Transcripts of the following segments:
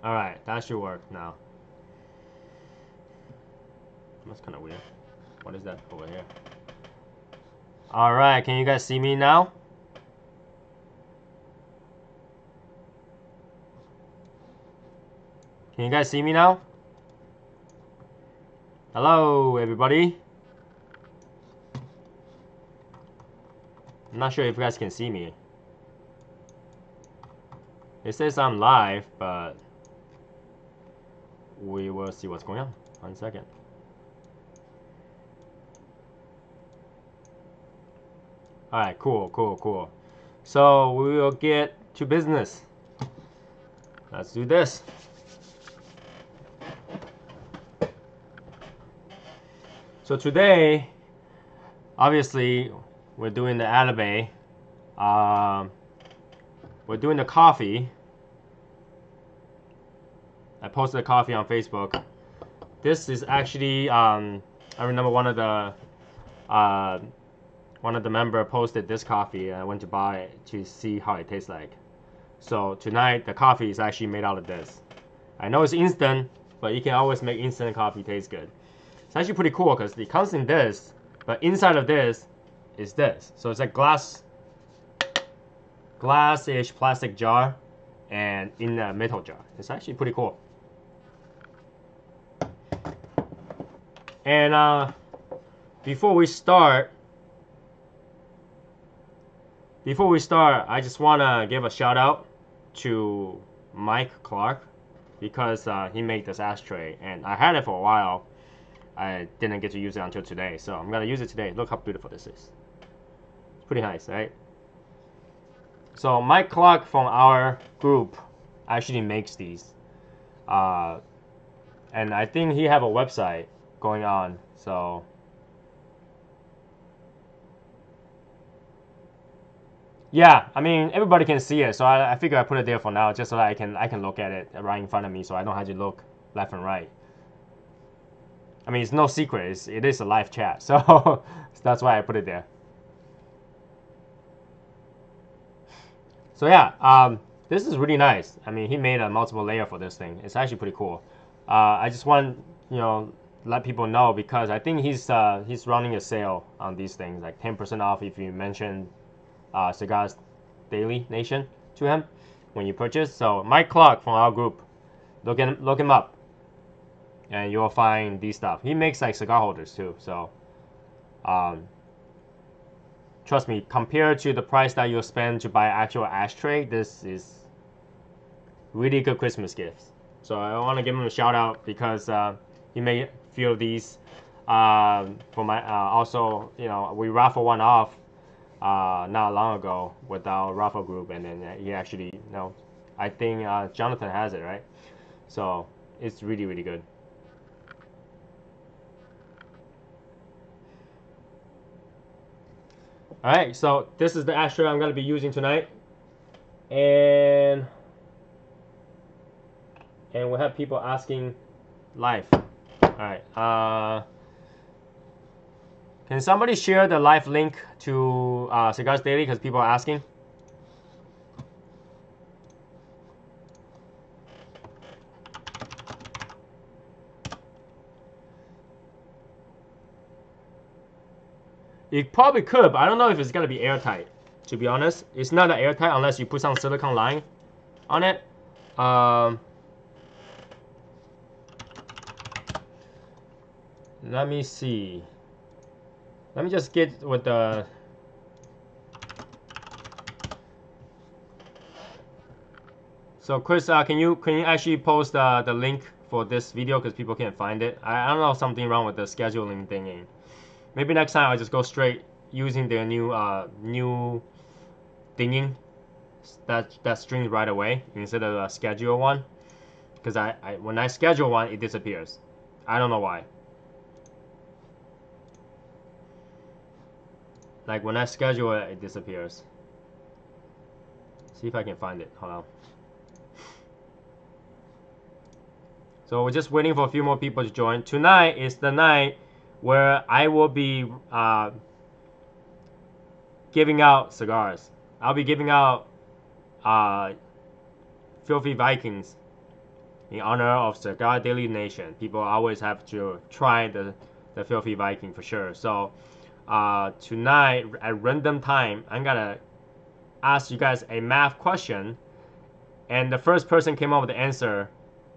Alright, that should work now. That's kind of weird. What is that over here? Alright, can you guys see me now? Can you guys see me now? Hello, everybody. I'm not sure if you guys can see me. It says I'm live, but we will see what's going on. 1 second. Alright, cool. So we will get to business. Let's do this. So today, obviously, we're doing the alibi. We're doing the coffee. I posted the coffee on Facebook. This is actually, I remember one of the member posted this coffee, and I went to buy it to see how it tastes like. So tonight, the coffee is actually made out of this. I know it's instant, but you can always make instant coffee taste good. It's actually pretty cool because it comes in this, but inside of this is this. So it's a glass-ish plastic jar and in a metal jar. It's actually pretty cool. And before we start, I just want to give a shout out to Mike Clark because he made this ashtray, and I had it for a while. I didn't get to use it until today, so I'm gonna use it today. Look how beautiful this is. It's pretty nice, right? So Mike Clark from our group actually makes these, and I think he have a website going on. So yeah, I mean everybody can see it, so I figure I put it there for now, just so that I can look at it right in front of me, so I don't have to look left and right. I mean, it's no secret. It is a live chat, so that's why I put it there. So yeah, this is really nice. I mean, he made a multiple layer for this thing. It's actually pretty cool. I just want let people know because I think he's running a sale on these things, like 10% off if you mention Cigars Daily Nation to him when you purchase. So Mike Clark from our group, look him up, and you'll find these stuff. He makes like cigar holders too. So trust me, compared to the price that you'll spend to buy actual ashtray, this is really good Christmas gifts. So I want to give him a shout out because he made a few of these for my also, we raffle one off not long ago with our raffle group, and then he actually, I think Jonathan has it, right? So it's really, really good. Alright, so this is the ashtray I'm going to be using tonight. And we'll have people asking live. Alright, can somebody share the live link to Cigars Daily because people are asking? You probably could, but I don't know if it's gonna be airtight. To be honest, it's not airtight unless you put some silicone line on it. Let me see. Let me just get with the. So Chris, can you actually post the link for this video because people can't find it? I don't know, something wrong with the scheduling thingy. Maybe next time I just go straight using their new thingy that streams right away instead of a schedule one, because when I schedule one it disappears. I don't know why. Like when I schedule it, it disappears. See if I can find it. Hold on. So we're just waiting for a few more people to join. Tonight is the night where I will be giving out cigars. I'll be giving out Filthy Vikings in honor of Cigar Daily Nation. People always have to try the Filthy Viking for sure. So tonight at random time, I'm gonna ask you guys a math question, and the first person came up with the answer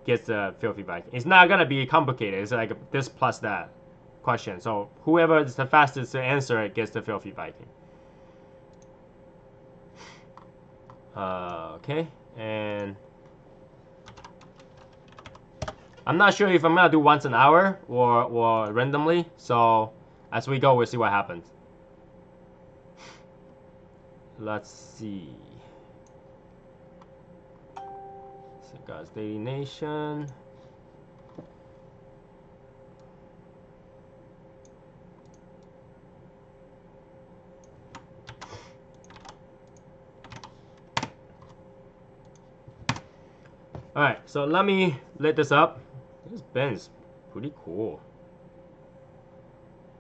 gets the Filthy Viking. It's not gonna be complicated. It's like this plus that question. So whoever is the fastest to answer it gets the Filthy Viking. Okay, and I'm not sure if I'm gonna do once an hour or randomly. So as we go, we'll see what happens. Let's see. Cigars Daily Nation. Alright, so let me lit this up. This band is pretty cool.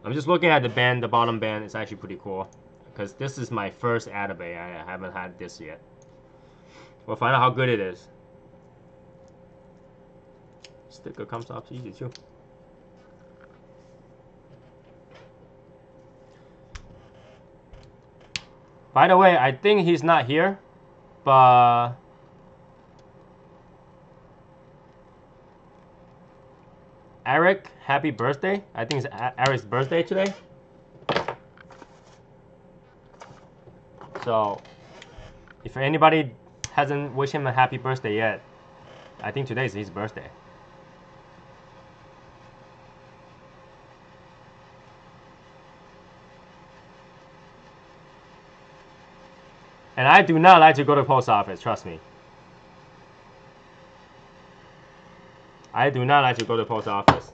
I'm just looking at the band, the bottom band is actually pretty cool. Because this is my first Atabey. I haven't had this yet. We'll find out how good it is. Sticker comes off easy too. By the way, I think he's not here, but Eric, happy birthday. I think it's Eric's birthday today. So, if anybody hasn't wished him a happy birthday yet, I think today is his birthday. And I do not like to go to the post office, trust me. I do not like to go to the post office.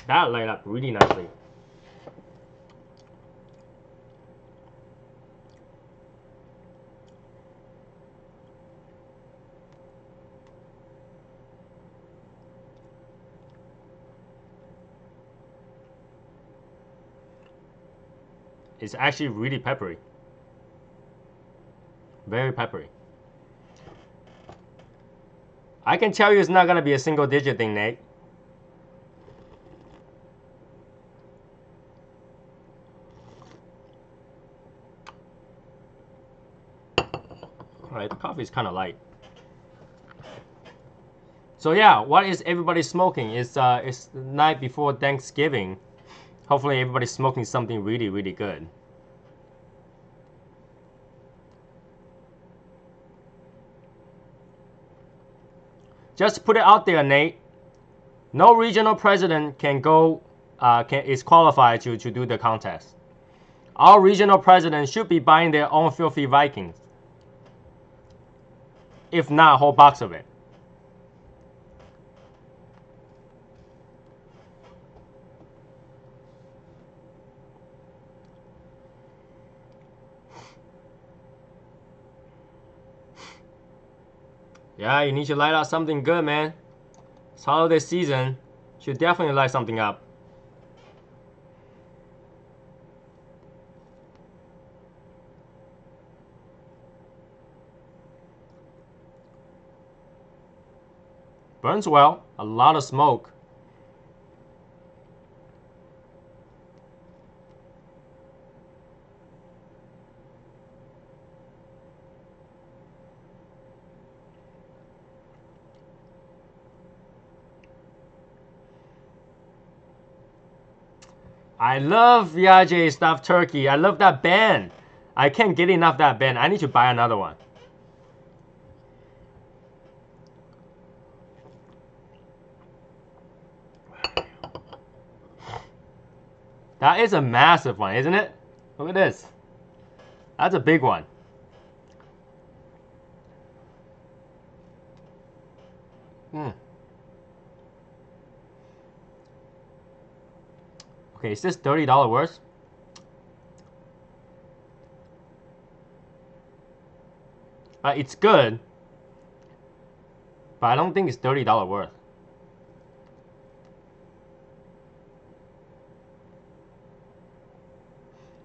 That light up really nicely. It's actually really peppery. Very peppery. I can tell you it's not gonna be a single digit thing, Nate. Alright, the coffee is kind of light. So yeah, what is everybody smoking? It's the night before Thanksgiving. Hopefully everybody's smoking something really, really good. Just put it out there, Nate. No regional president can go, is qualified to do the contest. All regional presidents should be buying their own Filthy Vikings. If not, a whole box of it. Yeah, you need to light up something good, man. It's holiday season. Should definitely light something up. Burns well. A lot of smoke. I love Viaje stuffed turkey. I love that band. I can't get enough of that band. I need to buy another one. That is a massive one, isn't it? Look at this. That's a big one. Okay, is this $30 worth? It's good, but I don't think it's $30 worth.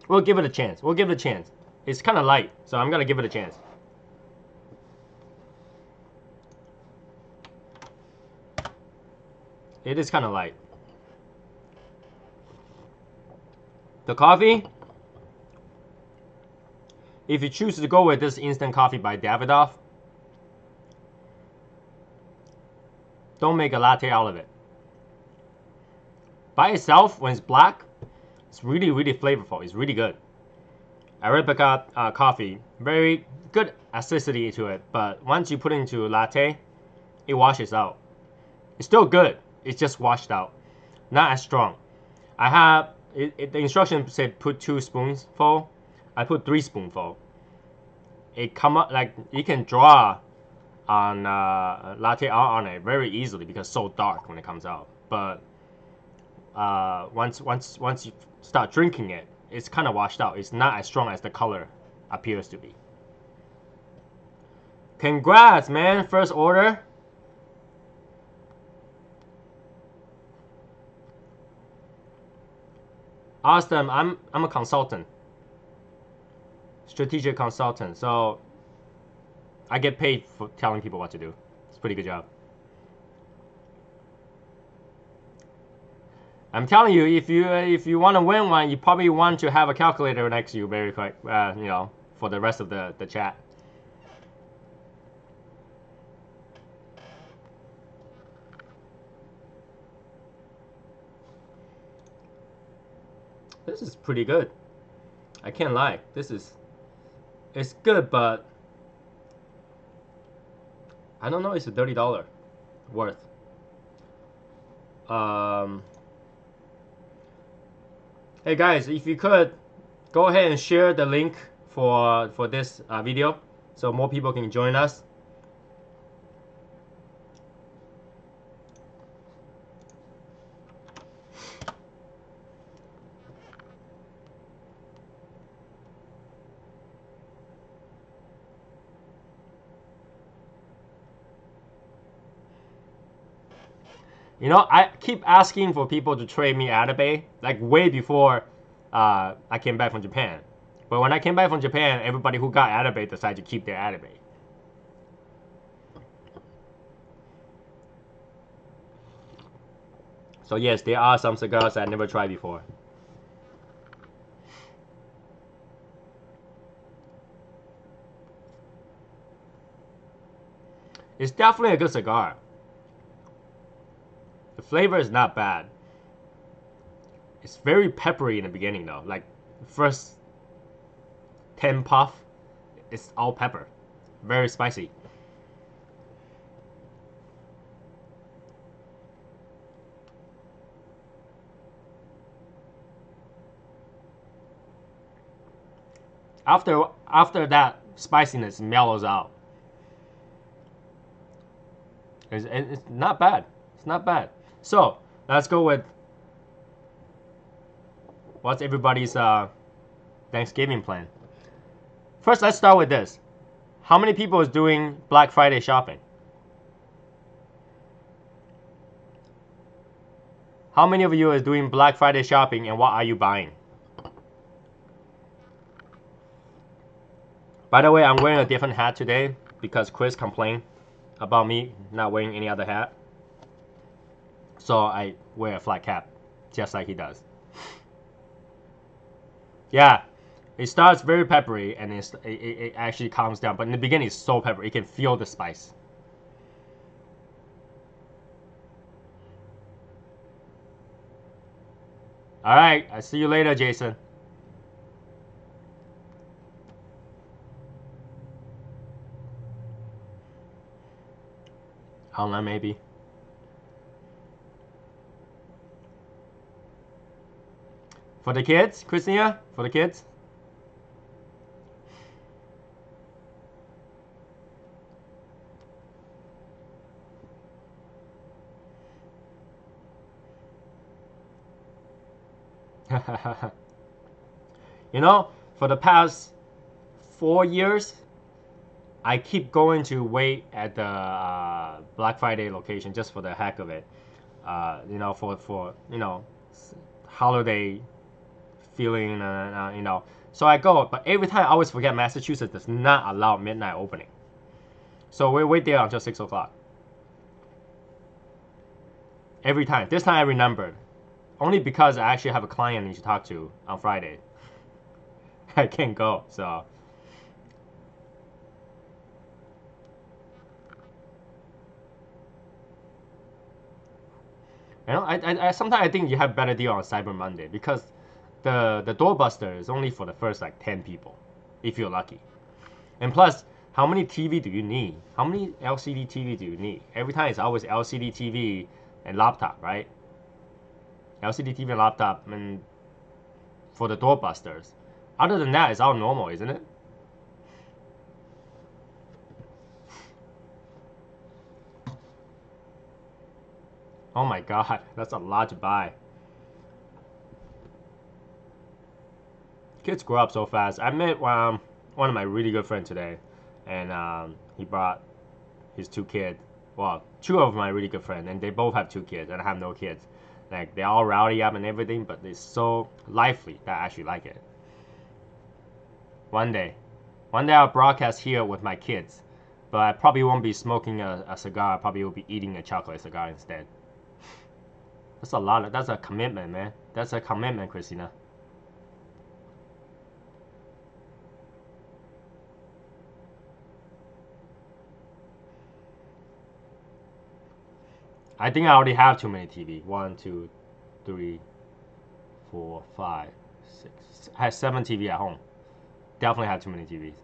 We'll give it a chance. We'll give it a chance. It's kind of light, so I'm gonna give it a chance. It is kind of light. The coffee, if you choose to go with this instant coffee by Davidoff, don't make a latte out of it. By itself, when it's black, it's really, really flavorful. It's really good. Arabica coffee, very good acidity to it, but once you put it into latte, it washes out. It's still good. It's just washed out. Not as strong. I have, the instruction said put 2 spoonfuls. I put 3 spoonfuls. It come up like you can draw on latte art on it very easily because it's so dark when it comes out. But once you start drinking it, it's kind of washed out. It's not as strong as the color appears to be. Congrats, man! First order. Awesome. I'm a consultant, strategic consultant. So I get paid for telling people what to do. It's a pretty good job. I'm telling you, if you want to win one, you probably want to have a calculator next to you very quick. You know, for the rest of the chat. This is pretty good. I can't lie. It's good, but I don't know. It's a $30 worth. Hey guys, if you could go ahead and share the link for this video so more people can join us. You know, I keep asking for people to trade me Atabay, like way before I came back from Japan. But when I came back from Japan, everybody who got Atabay decided to keep their Atabay. So yes, there are some cigars I never tried before. It's definitely a good cigar. The flavor is not bad. It's very peppery in the beginning though. Like the first 10 puff, it's all pepper. Very spicy. After that, spiciness mellows out. It's not bad. It's not bad. So let's go with what's everybody's Thanksgiving plan. First, let's start with this. How many people is doing Black Friday shopping? How many of you is doing Black Friday shopping and what are you buying? By the way, I'm wearing a different hat today because Chris complained about me not wearing any other hat. So I wear a flat cap, just like he does. Yeah, it starts very peppery and it actually calms down. But in the beginning, it's so peppery. You can feel the spice. All right, I'll see you later, Jason. Online, maybe. For the kids, Christina? For the kids? You know, for the past 4 years, I keep going to wait at the Black Friday location just for the heck of it. You know, for you know, holiday feeling, you know. So I go, but every time I always forget Massachusetts does not allow midnight opening. So we wait there until 6 o'clock. Every time. This time I remembered. Only because I actually have a client I need to talk to on Friday. I can't go, so. You know, I sometimes I think you have better deal on Cyber Monday because the doorbuster is only for the first like 10 people, if you're lucky. And plus, how many TV do you need? How many LCD TV do you need? Every time it's always LCD TV and laptop, right? LCD TV and laptop, and for the doorbusters. Other than that, it's all normal, isn't it? Oh my god, that's a lot to buy. Kids grow up so fast. I met one of my really good friends today, and he brought his 2 kids. Well, 2 of my really good friends, and they both have 2 kids, and I have no kids. Like, they're all rowdy up and everything, but they're so lively that I actually like it. One day I'll broadcast here with my kids, but I probably won't be smoking a cigar. I probably will be eating a chocolate cigar instead. That's a commitment, man. That's a commitment, Christina. I think I already have too many TV. 1, 2, 3, 4, 5, 6. I have 7 TV at home. Definitely have too many TVs.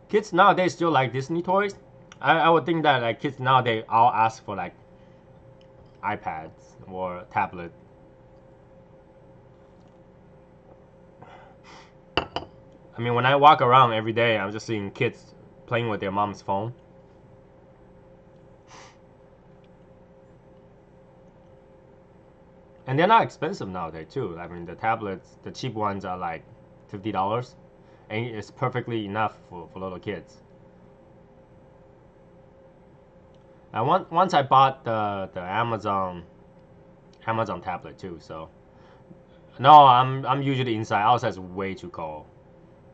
Kids nowadays still like Disney toys. I would think that like kids nowadays all ask for like iPads or tablet. I mean, when I walk around every day, I'm just seeing kids playing with their mom's phone. And they're not expensive nowadays too. I mean, the tablets, the cheap ones are like $50, and it's perfectly enough for little kids. And once I bought the Amazon tablet too. So no, I'm usually inside. Outside is way too cold.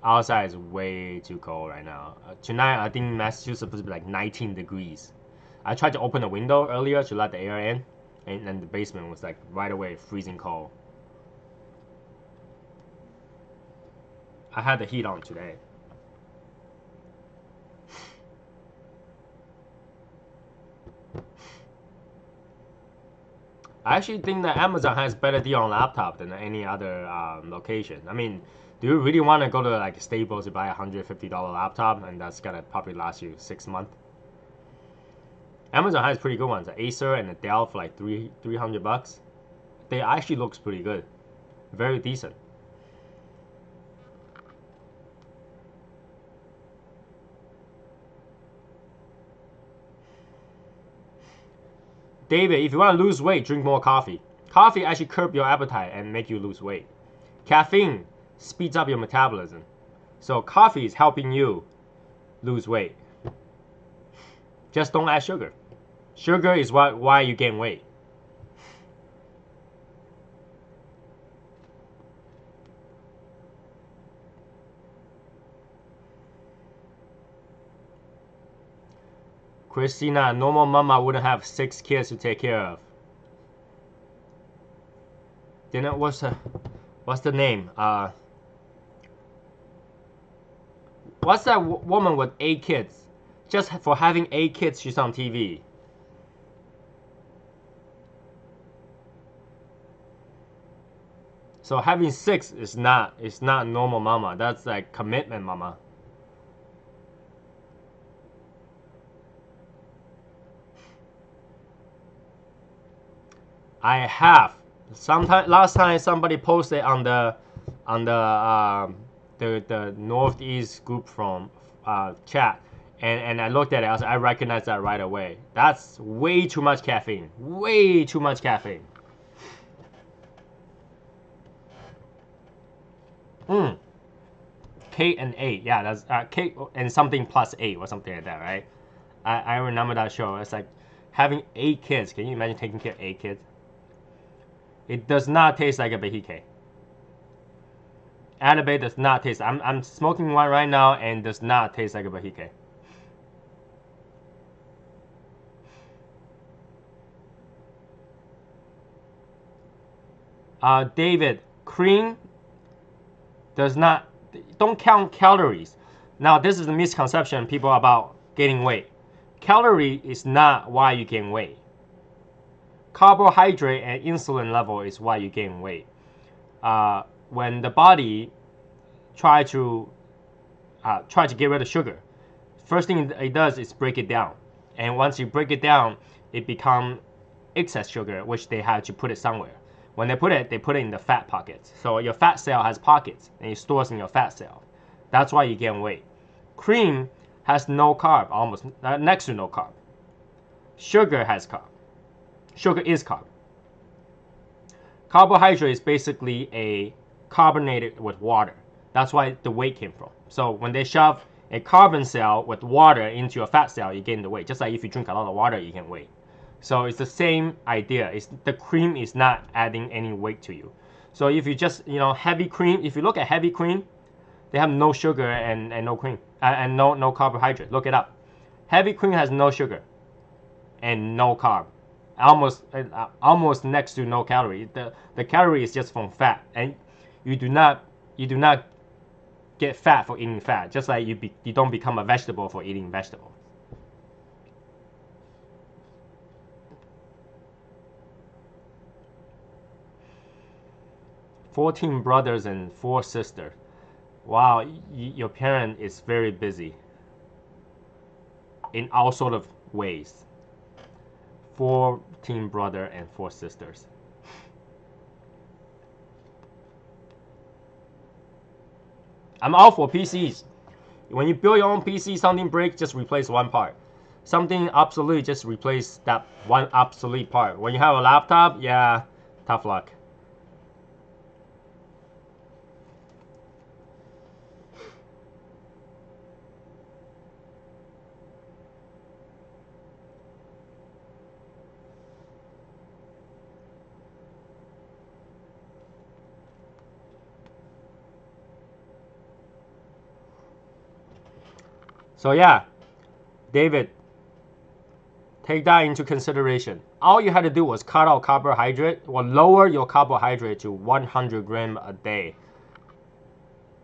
Outside is way too cold right now. Tonight I think Massachusetts is supposed to be like 19 degrees. I tried to open the window earlier to let the air in, and the basement was like right away freezing cold. I had the heat on today. I actually think that Amazon has better deal on laptop than any other location. I mean, do you really want to go to like Staples to buy a $150 laptop and that's gonna probably last you 6 months? Amazon has pretty good ones, the Acer and the Dell for like 300 bucks. They actually looks pretty good, very decent. David, if you want to lose weight, drink more coffee. Coffee actually curb your appetite and make you lose weight. Caffeine speeds up your metabolism. So coffee is helping you lose weight. Just don't add sugar. Sugar is why you gain weight. Christina, a normal mama wouldn't have 6 kids to take care of. Then what's the name? What's that woman with 8 kids? Just for having 8 kids, she's on TV. So having 6 is not normal mama. That's like commitment mama. I have. Last time somebody posted on the northeast group from chat, And I looked at it. I recognized that right away. That's way too much caffeine. Way too much caffeine. K and 8. Yeah, that's K and something plus 8 or something like that, right? I remember that show. It's like having 8 kids. Can you imagine taking care of 8 kids? It does not taste like a behike. Atabe does not taste. I'm smoking one right now and does not taste like a behike. David, cream does not. Don't count calories. Now this is a misconception people about gaining weight. Calorie is not why you gain weight. Carbohydrate and insulin level is why you gain weight. When the body try to get rid of sugar, first thing it does is break it down, and once you break it down, it becomes excess sugar, which they have to put it somewhere. When they put it in the fat pockets. So your fat cell has pockets, and it stores in your fat cell. That's why you gain weight. Cream has no carb, almost next to no carb. Sugar has carb. Sugar is carb. Carbohydrate is basically a carbonated with water. That's why the weight came from. So when they shove a carbon cell with water into your fat cell, you gain the weight. Just like if you drink a lot of water, you gain weight. So it's the same idea. The cream is not adding any weight to you. So if you just, heavy cream, if you look at heavy cream, they have no sugar and no cream and no carbohydrate. Look it up. Heavy cream has no sugar and no carb. Almost next to no calorie. The calorie is just from fat, and you do not get fat for eating fat. Just like you don't become a vegetable for eating vegetable. "14 brothers and 4 sisters." Wow, your parent is very busy in all sort of ways. 14 brothers and 4 sisters. I'm all for PCs. When you build your own PC, something breaks, just replace one part. Something obsolete, just replace that one obsolete part. When you have a laptop, yeah, tough luck. So yeah, David, take that into consideration. All you had to do was cut out carbohydrate or lower your carbohydrate to 100 grams a day.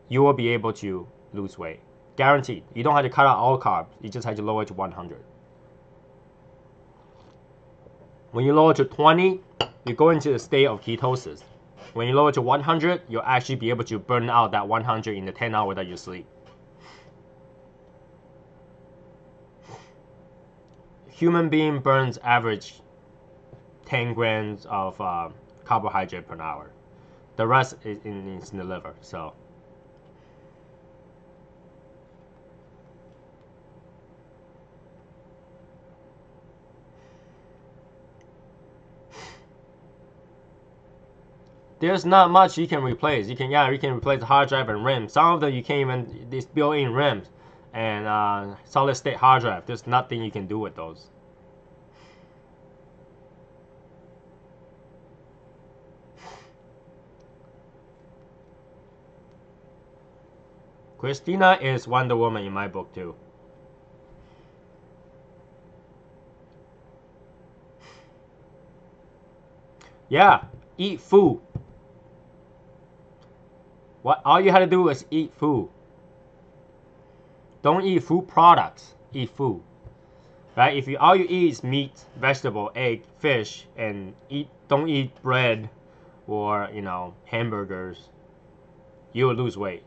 You will be able to lose weight. Guaranteed. You don't have to cut out all carbs. You just have to lower it to 100. When you lower to 20, you go into the state of ketosis. When you lower to 100, you'll actually be able to burn out that 100 in the 10 hours that you sleep. Human being burns average 10 grams of carbohydrate per hour. The rest is in the liver. So there's not much you can replace. You can replace the hard drive and RAM. Some of them you can't even, these built-in RAMs and solid state hard drive. There's nothing you can do with those. Christina is Wonder Woman in my book too. Yeah, eat food. All you had to do is eat food. Don't eat food products. Eat food. Right? If all you eat is meat, vegetable, egg, fish, and don't eat bread or hamburgers, you will lose weight.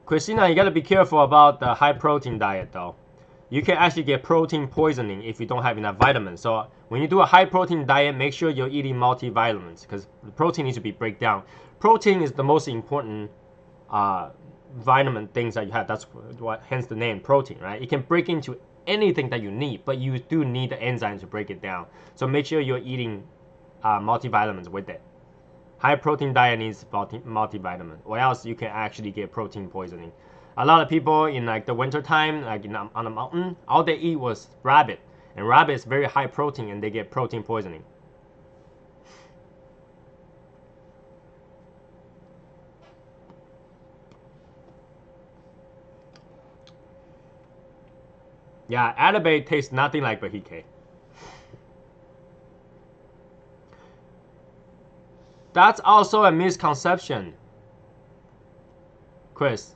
Christina, you gotta be careful about the high protein diet though. You can actually get protein poisoning if you don't have enough vitamins. So when you do a high protein diet, make sure you're eating multivitamins because the protein needs to be break down. Protein is the most important vitamin things that you have. That's what, hence the name protein, right? It can break into anything that you need, but you do need the enzyme to break it down. So make sure you're eating multivitamins with it. High protein diet needs multivitamin, or else you can actually get protein poisoning. A lot of people in like the winter time, like on the mountain, all they eat was rabbit, and rabbit is very high protein, and they get protein poisoning. Yeah, Atabay tastes nothing like Bahike. That's also a misconception, Chris.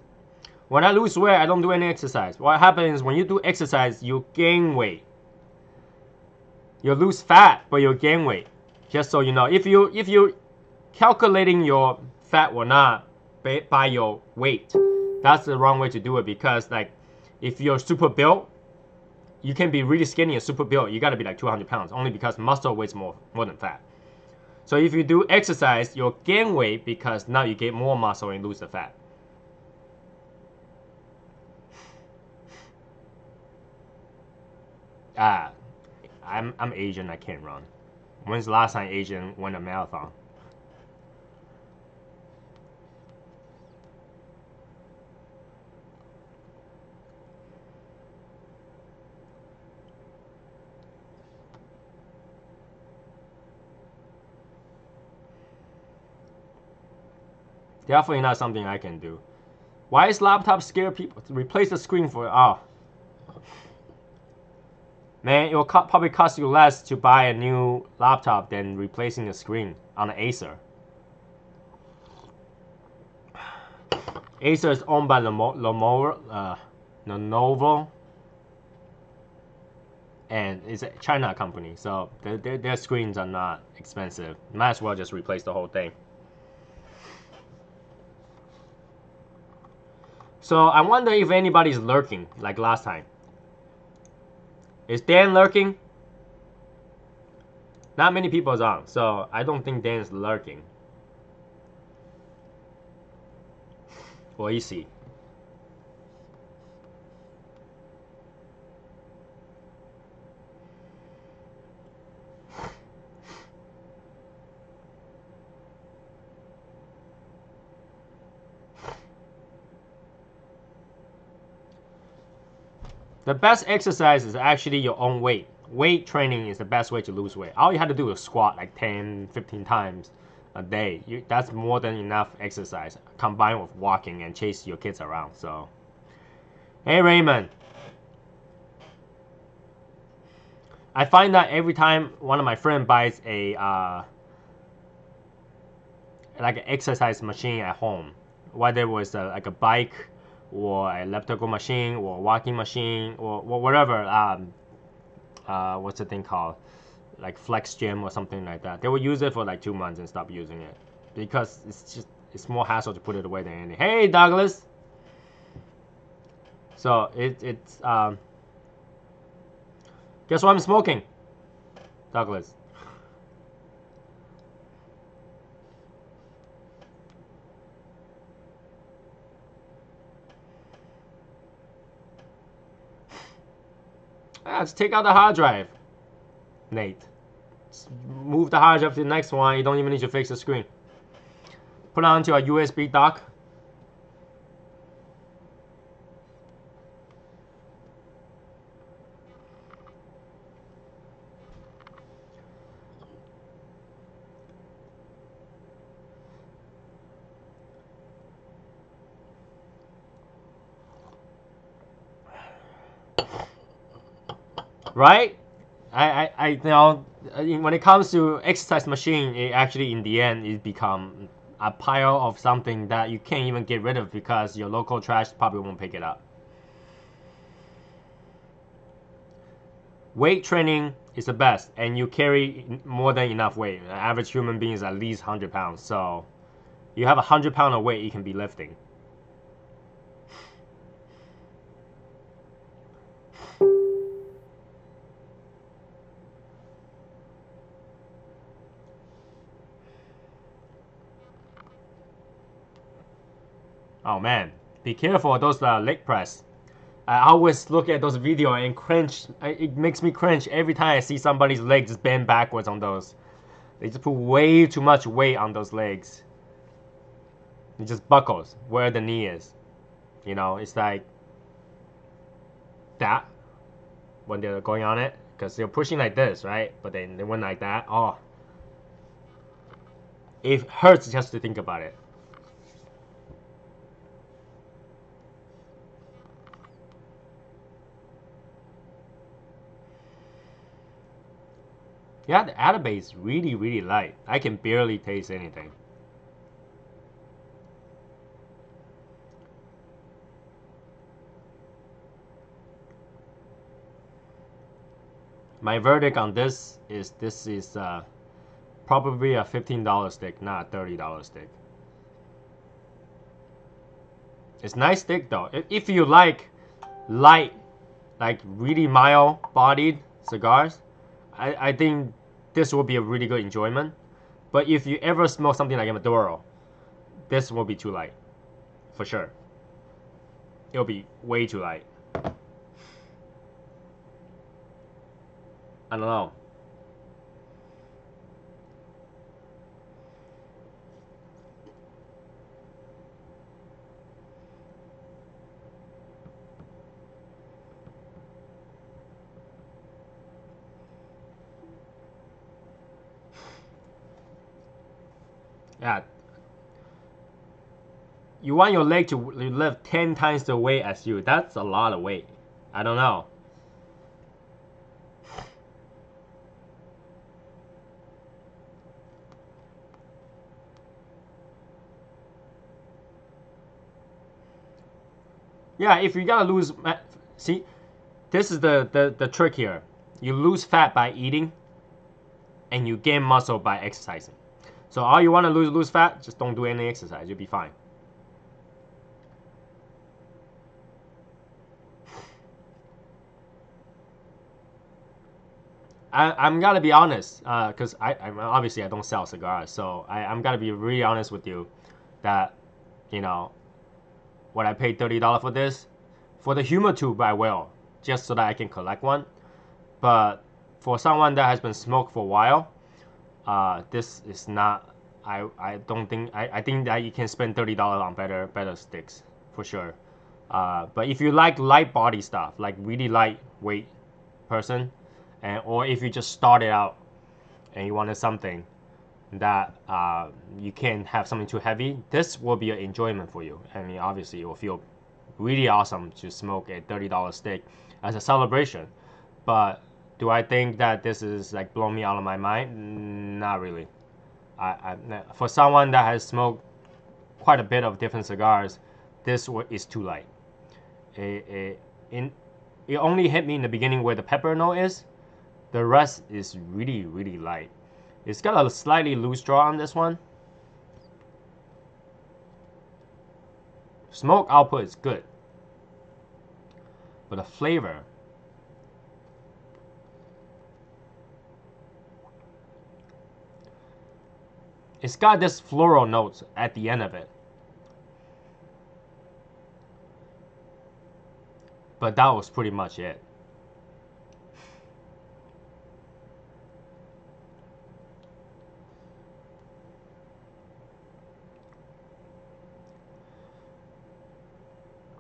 When I lose weight, I don't do any exercise. What happens is when you do exercise, you gain weight. You lose fat, but you gain weight. Just so you know, if you're calculating your fat or not by your weight, that's the wrong way to do it. Because like, if you're super built, you can be really skinny and super built. You gotta be like 200 pounds, only because muscle weighs more than fat. So if you do exercise, you'll gain weight because now you get more muscle and lose the fat. I'm Asian, I can't run. When's the last time Asian won a marathon? Definitely not something I can do. Why is laptop scare people? Replace the screen for man, it will probably cost you less to buy a new laptop than replacing the screen on an Acer. Acer is owned by Lenovo, and it's a China company, so their screens are not expensive. Might as well just replace the whole thing. So I wonder if anybody's lurking like last time. Is Dan lurking? Not many people are on, so I don't think Dan's lurking. Or is he? The best exercise is actually your own weight. Weight training is the best way to lose weight. All you have to do is squat like 10, 15 times a day. That's more than enough exercise combined with walking and chase your kids around. So, hey Raymond. I find that every time one of my friends buys a like an exercise machine at home, whether it was like a bike or a elliptical machine or a walking machine or whatever, what's the thing called, like flex gym or something like that, they will use it for like 2 months and stop using it because it's more hassle to put it away than anything. Hey Douglas. So it's guess what I'm smoking, Douglas? Let's take out the hard drive, Nate. Just move the hard drive to the next one. You don't even need to fix the screen. Put it onto a USB dock. Right? I you know, when it comes to exercise machine, it actually in the end it become a pile of something that you can't even get rid of because your local trash probably won't pick it up. Weight training is the best, and you carry more than enough weight. An average human being is at least 100 pounds, so you have 100 pounds of weight you can be lifting. Oh man, be careful of those leg press. I always look at those videos and cringe. It makes me cringe every time I see somebody's legs just bend backwards on those. They just put way too much weight on those legs. It just buckles where the knee is. You know, it's like that when they're going on it, because they're pushing like this, right? But then they went like that. Oh, it hurts just to think about it. Yeah, the Atabase is really, really light. I can barely taste anything. My verdict on this is probably a $15 stick, not a $30 stick. It's a nice stick though. If you like light, like really mild bodied cigars, I think this will be a really good enjoyment. But if you ever smoke something like a Maduro, this will be too light, for sure. It'll be way too light. I don't know. Yeah. You want your leg to lift 10 times the weight as you. That's a lot of weight. I don't know. Yeah, if you gotta lose, see, this is the trick here. You lose fat by eating, and you gain muscle by exercising. So all you want to lose fat, just don't do any exercise. You'll be fine. I'm gonna be honest, because I'm obviously I don't sell cigars, so I'm gonna be really honest with you, that, you know, when I paid $30 for this, for the humor tube I will, just so that I can collect one. But for someone that has been smoked for a while, this is not. I don't think I think that you can spend $30 on better sticks for sure. But if you like light body stuff, like really lightweight person, or if you just started out and you wanted something that you can't have something too heavy, this will be an enjoyment for you. I mean, obviously, it will feel really awesome to smoke a $30 stick as a celebration. But do I think that this is like blowing me out of my mind? Not really. For someone that has smoked quite a bit of different cigars, this is too light. It only hit me in the beginning where the pepper note is. The rest is really, really light. It's got a slightly loose draw on this one. Smoke output is good, but the flavor, it's got this floral notes at the end of it. But that was pretty much it.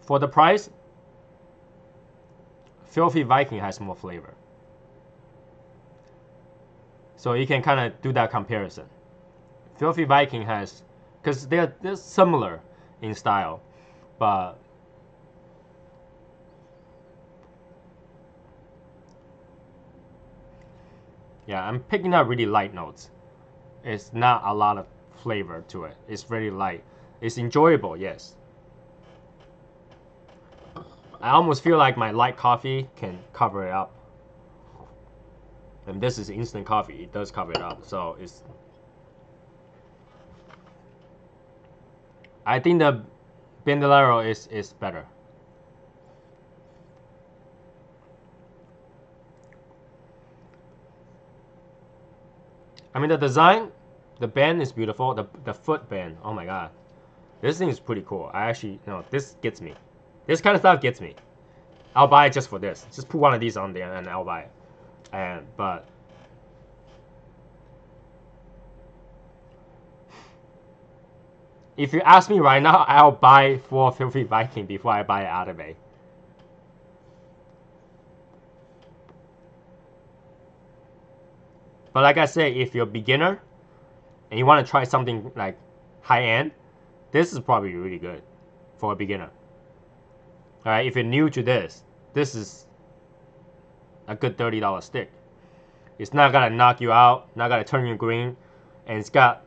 For the price, Filthy Viking has more flavor. So you can kind of do that comparison. Filthy Viking has, because they're similar in style, but yeah, I'm picking up really light notes. It's not a lot of flavor to it. It's very light. It's enjoyable, yes. I almost feel like my light coffee can cover it up. And this is instant coffee. It does cover it up. So it's... I think the Bandolero is better. I mean, the design, the band is beautiful. The foot band, oh my god. This thing is pretty cool. I actually, no, this gets me. This kind of stuff gets me. I'll buy it just for this. Just put one of these on there and I'll buy it. But if you ask me right now, I'll buy 4 Filthy Viking before I buy Atabey. But like I say, if you're a beginner and you want to try something like high end, this is probably really good for a beginner. Alright, if you're new to this, this is a good $30 stick. It's not gonna knock you out, not gonna turn you green, and it's got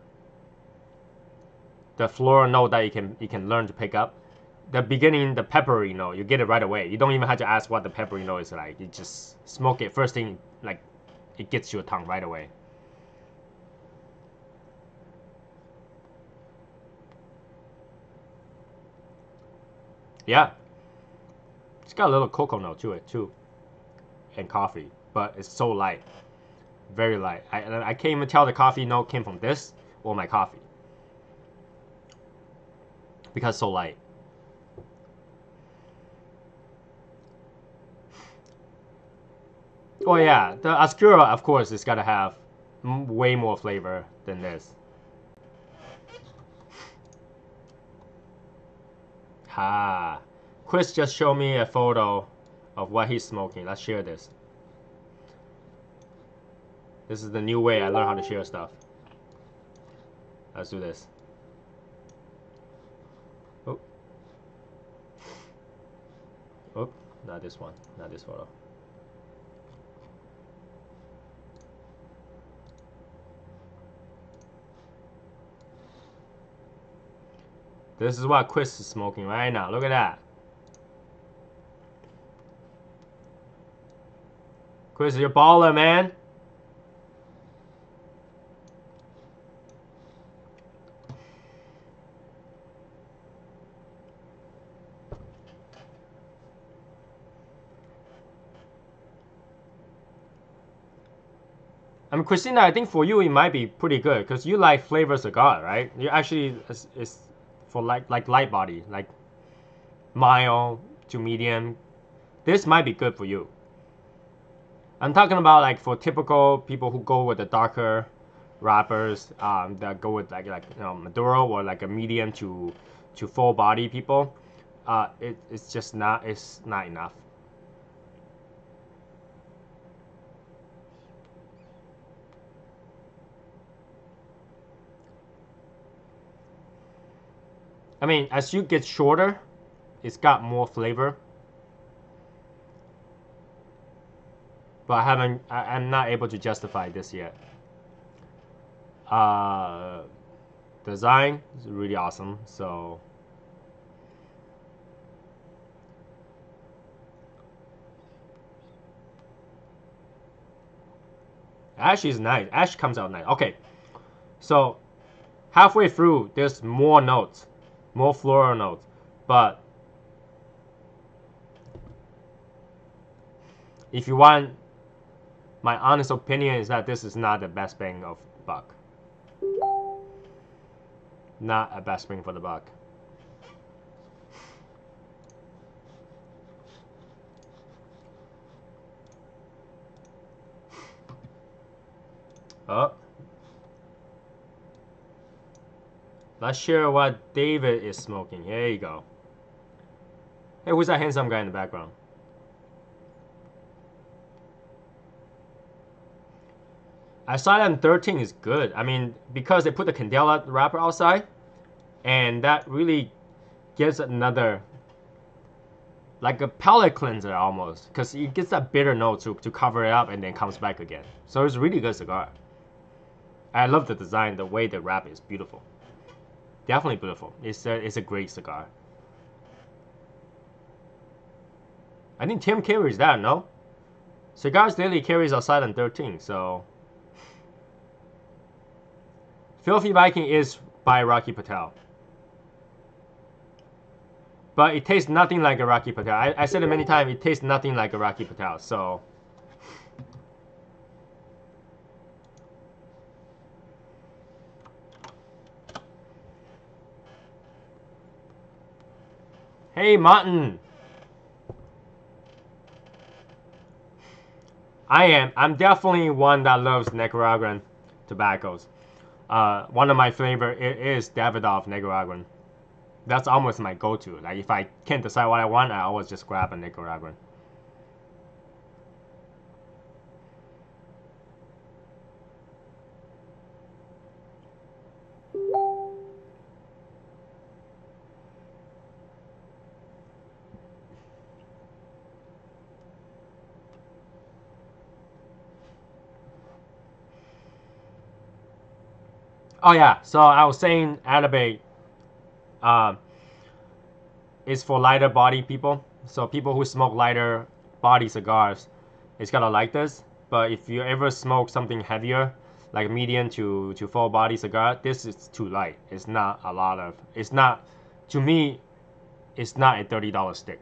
the floral note that you can learn to pick up. The beginning, the peppery note, you get it right away. You don't even have to ask what the peppery note is like. You just smoke it first thing, like it gets your tongue right away. Yeah, it's got a little cocoa note to it too, and coffee, but it's so light, very light. I can't even tell the coffee note came from this or my coffee because it's so light. Oh yeah, the Oscura, of course, is gotta have way more flavor than this. Ha! Chris just showed me a photo of what he's smoking. Let's share this. This is the new way I learn how to share stuff. Let's do this. Oh. Oh, not this one. Not this photo. This is what Chris is smoking right now. Look at that. Chris, you're a baller, man. I mean, Christina, I think for you it might be pretty good because you like flavor cigar, right? You actually is for like light body, like mild to medium. This might be good for you. I'm talking about like for typical people who go with the darker wrappers, that go with like Maduro or like a medium to full body people. It's just not enough. I mean, as you get shorter, it's got more flavor. But I'm not able to justify this yet. Design is really awesome, so. Ash is nice. Ash comes out nice. Okay, so halfway through, there's more notes, more floral notes, but if you want my honest opinion is that this is not the best bang of buck. Not a best bang for the buck. Oh. Let's share what David is smoking. Here you go. Hey, who's that handsome guy in the background? Asylum 13 is good. I mean, because they put the Candela wrapper outside, and that really gives another, like a palate cleanser almost, because it gets that bitter note to cover it up and then comes back again. So it's a really good cigar. I love the design, the way the wrap is beautiful. Definitely beautiful. It's a great cigar. I think Tim carries that, no? Cigars Daily carries Asylum 13, so. Filthy Viking is by Rocky Patel. But it tastes nothing like a Rocky Patel. I said it many times, it tastes nothing like a Rocky Patel, so. Hey, Martin. I'm definitely one that loves Nicaraguan tobaccos. One of my favorite is Davidoff Nicaraguan. That's almost my go-to. Like if I can't decide what I want, I always just grab a Nicaraguan. Oh yeah, so I was saying Atabey uh, is for lighter body people. So people who smoke lighter body cigars, it's gonna like this. But if you ever smoke something heavier, like medium to full body cigar, this is too light. It's not a lot of. It's not. To me, it's not a $30 stick.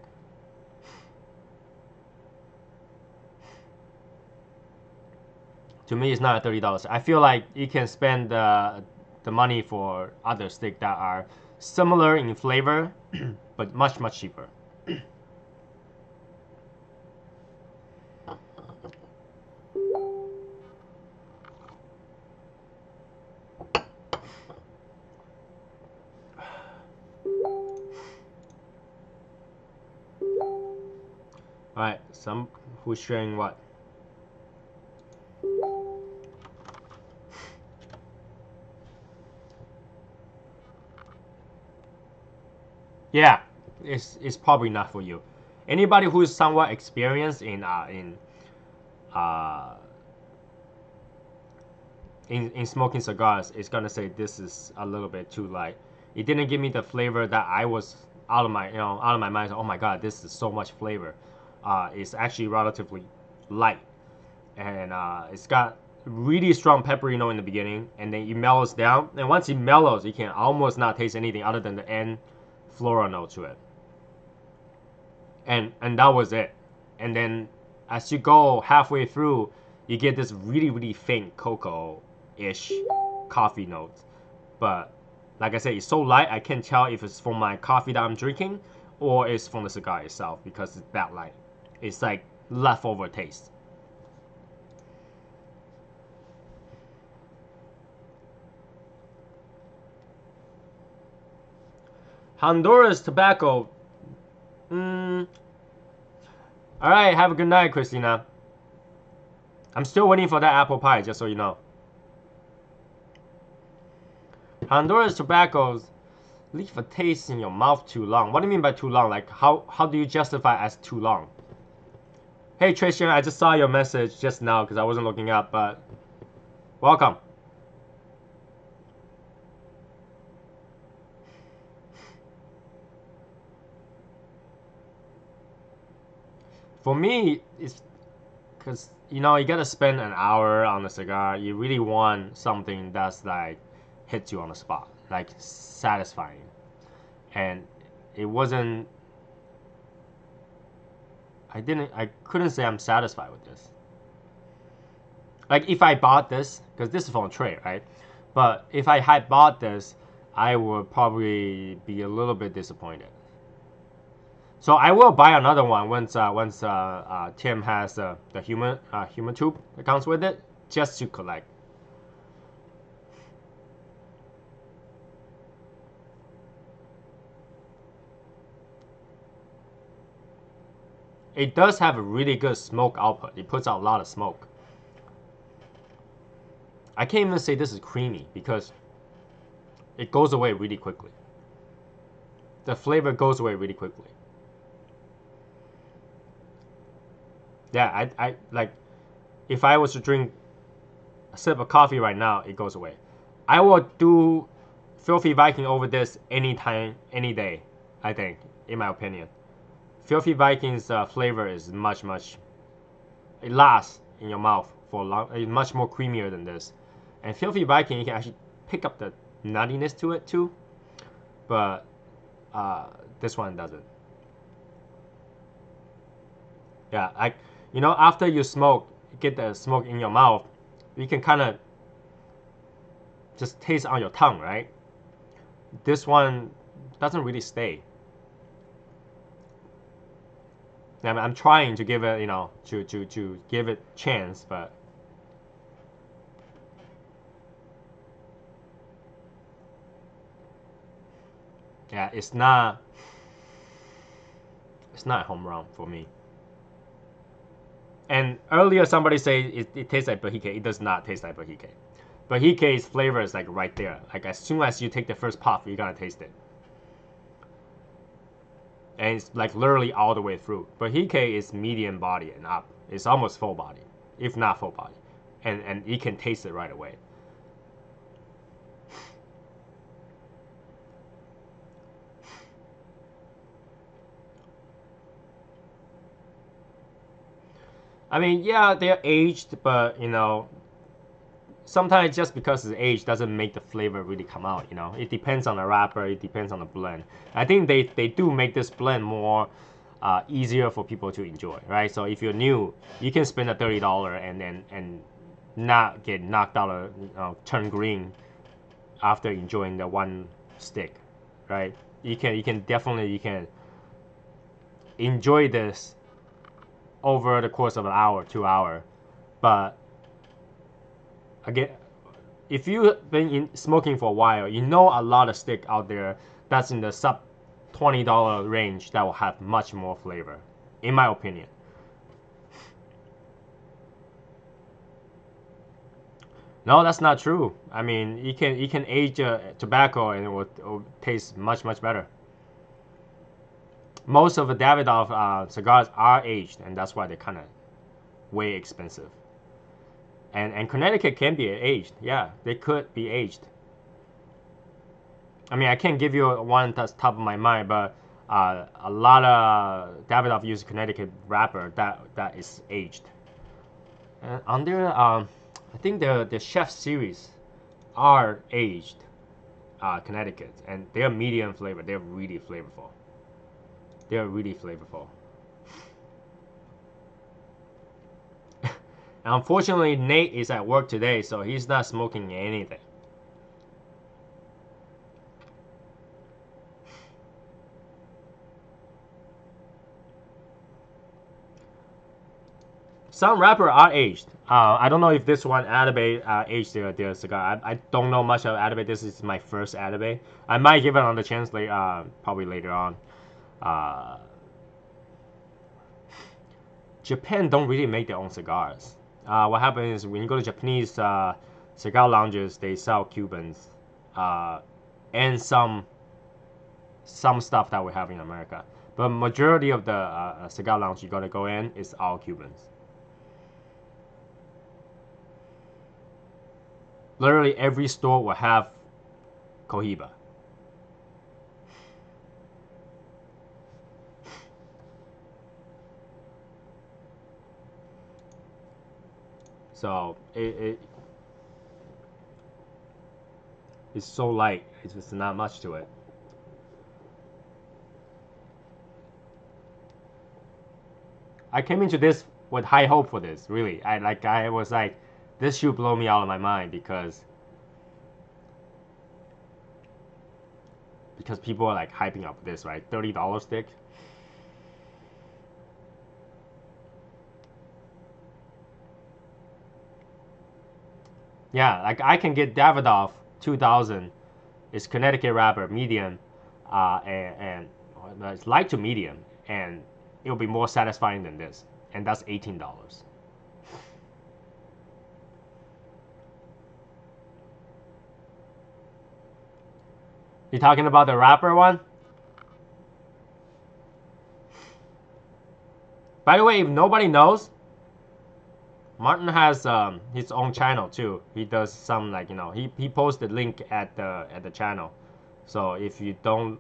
To me, it's not a $30. I feel like you can spend the money for other sticks that are similar in flavor, but much cheaper. All right, some who's sharing what? Yeah, it's probably not for you. Anybody who is somewhat experienced uh in smoking cigars is gonna say this is a little bit too light. It didn't give me the flavor that I was out of my mind. Oh my god, this is so much flavor. It's actually relatively light, and it's got really strong peppery note in the beginning, and then it mellows down. And once it mellows, you can almost not taste anything other than the end floral note to it. And that was it. And then as you go halfway through, you get this really faint cocoa-ish coffee notes. But like I said, it's so light I can't tell if it's from my coffee that I'm drinking or it's from the cigar itself because it's that light. It's like leftover taste. Honduras tobacco. All right, have a good night, Christina. I'm still waiting for that apple pie, just so you know. Honduras tobaccos leave a taste in your mouth too long. What do you mean by too long? Like, how do you justify as too long? Hey, Trishan, I just saw your message just now because I wasn't looking up, but welcome. For me, it's because you gotta spend an hour on the cigar. You really want something that's like hits you on the spot, like satisfying. And it wasn't. I couldn't say I'm satisfied with this. Like if I bought this, because this is from a trade, right? But if I had bought this, I would probably be a little bit disappointed. So I will buy another one once Tim has the human tube that comes with it, just to collect. It does have a really good smoke output. It puts out a lot of smoke. I can't even say this is creamy because it goes away really quickly. The flavor goes away really quickly. Yeah, I like if I was to drink a sip of coffee right now, it goes away. I will do Filthy Viking over this anytime, any day, I think, in my opinion. Filthy Viking's flavor is much, it lasts in your mouth for long. It's much more creamier than this. And Filthy Viking, you can actually pick up the nuttiness to it too. But this one doesn't. Yeah, after you smoke, get the smoke in your mouth, you can kind of just taste on your tongue, right? This one doesn't really stay. I'm trying to give it, to give it chance, but yeah, it's not a home run for me. And earlier somebody say it tastes like Bahike. It does not taste like Bahike. Bahike's flavor is like right there. Like as soon as you take the first puff, you're gonna taste it. And it's like literally all the way through. Bahike is medium body and up. It's almost full body, if not full body. And you can taste it right away. I mean, yeah, they're aged, but sometimes just because it's aged doesn't make the flavor really come out. It depends on the wrapper. It depends on the blend. I think they do make this blend more easier for people to enjoy, right? So if you're new, you can spend a $30 and not get knocked out or turn green after enjoying the one stick, right? You can definitely enjoy this over the course of an hour, 2 hour, but again, if you've been smoking for a while, you know a lot of stick out there that's in the sub $20 range that will have much more flavor, in my opinion. No, that's not true. I mean, you can age tobacco and it will taste much better. Most of the Davidoff cigars are aged, and that's why they're kind of way expensive. And Connecticut can be aged. Yeah, they could be aged. I mean, I can't give you one that's top of my mind, but a lot of Davidoff use Connecticut wrapper that is aged. And under I think the Chef series are aged Connecticut, and they're medium flavor. They're really flavorful. They're really flavorful. Unfortunately, Nate is at work today, so he's not smoking anything. Some wrapper are aged. I don't know if this one Atabey aged their cigar. I don't know much of Atabey. This is my first Atabey. I might give it on the chance probably later on. Japan don't really make their own cigars. What happens is when you go to Japanese cigar lounges, they sell Cubans and some stuff that we have in America. But majority of the cigar lounge you gotta go in is all Cubans. Literally every store will have Cohiba. So it's so light. It's just not much to it. I came into this with high hope for this. Really, I was like, this should blow me out of my mind because people are like hyping up this, right? $30 stick. Yeah, like I can get Davidoff 2000. It's Connecticut wrapper, medium, and it's light to medium, and it'll be more satisfying than this, and that's $18. You talking about the wrapper one? By the way, if nobody knows, Martin has his own channel too. He does some he posts the link at the channel. So if you don't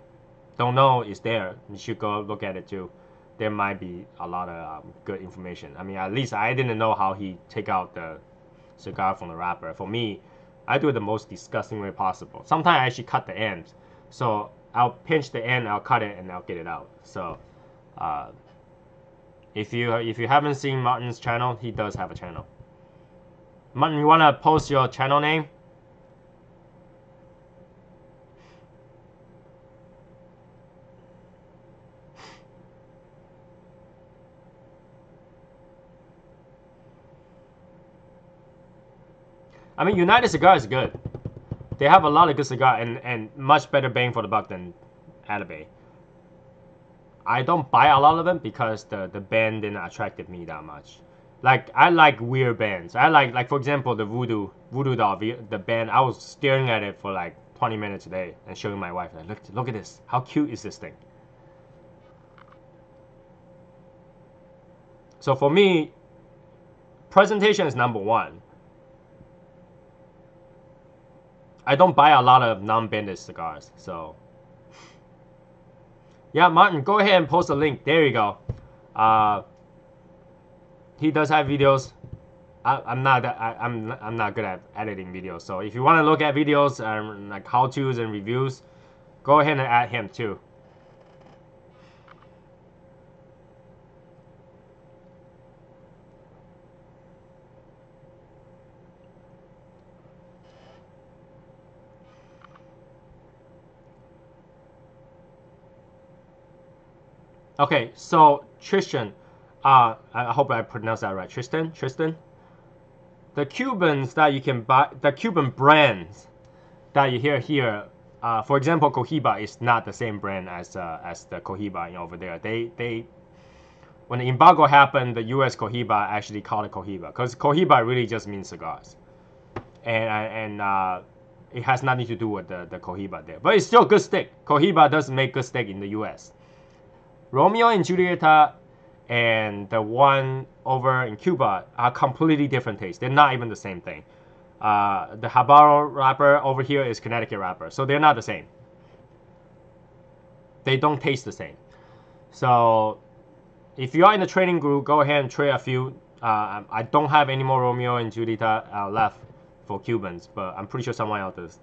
know it's there, you should go look at it too. There might be a lot of good information. I mean, at least I didn't know how he take out the cigar from the wrapper. For me, I do it the most disgusting way possible. Sometimes I actually cut the ends. So I'll pinch the end, I'll cut it, and I'll get it out. So if you haven't seen Martin's channel, he does have a channel. Martin, you wanna post your channel name? I mean, United Cigar is good. They have a lot of good cigar and much better bang for the buck than Atabey. I don't buy a lot of them because the band didn't attracted me that much. Like I like weird bands. I like for example the Voodoo Doll, the band. I was staring at it for like 20 minutes a day and showing my wife like, look at this. How cute is this thing? So for me, presentation is number one. I don't buy a lot of non-banded cigars, so yeah, Martin, go ahead and post a link. There you go. He does have videos. I'm not good at editing videos. So if you want to look at videos like how-tos and reviews, go ahead and add him too. Okay, so Tristan, I hope I pronounced that right. Tristan. The Cubans that you can buy, the Cuban brands that you hear here, for example, Cohiba is not the same brand as the Cohiba over there. They when the embargo happened, the U.S. Cohiba actually called it Cohiba because Cohiba really just means cigars, and it has nothing to do with the Cohiba there. But it's still good stick. Cohiba does make good stick in the U.S. Romeo and Julieta and the one over in Cuba are completely different tastes. They're not even the same thing. The Habano wrapper over here is Connecticut wrapper, so they're not the same. They don't taste the same. So if you are in the trading group, go ahead and trade a few. I don't have any more Romeo and Julieta left for Cubans, but I'm pretty sure someone else does.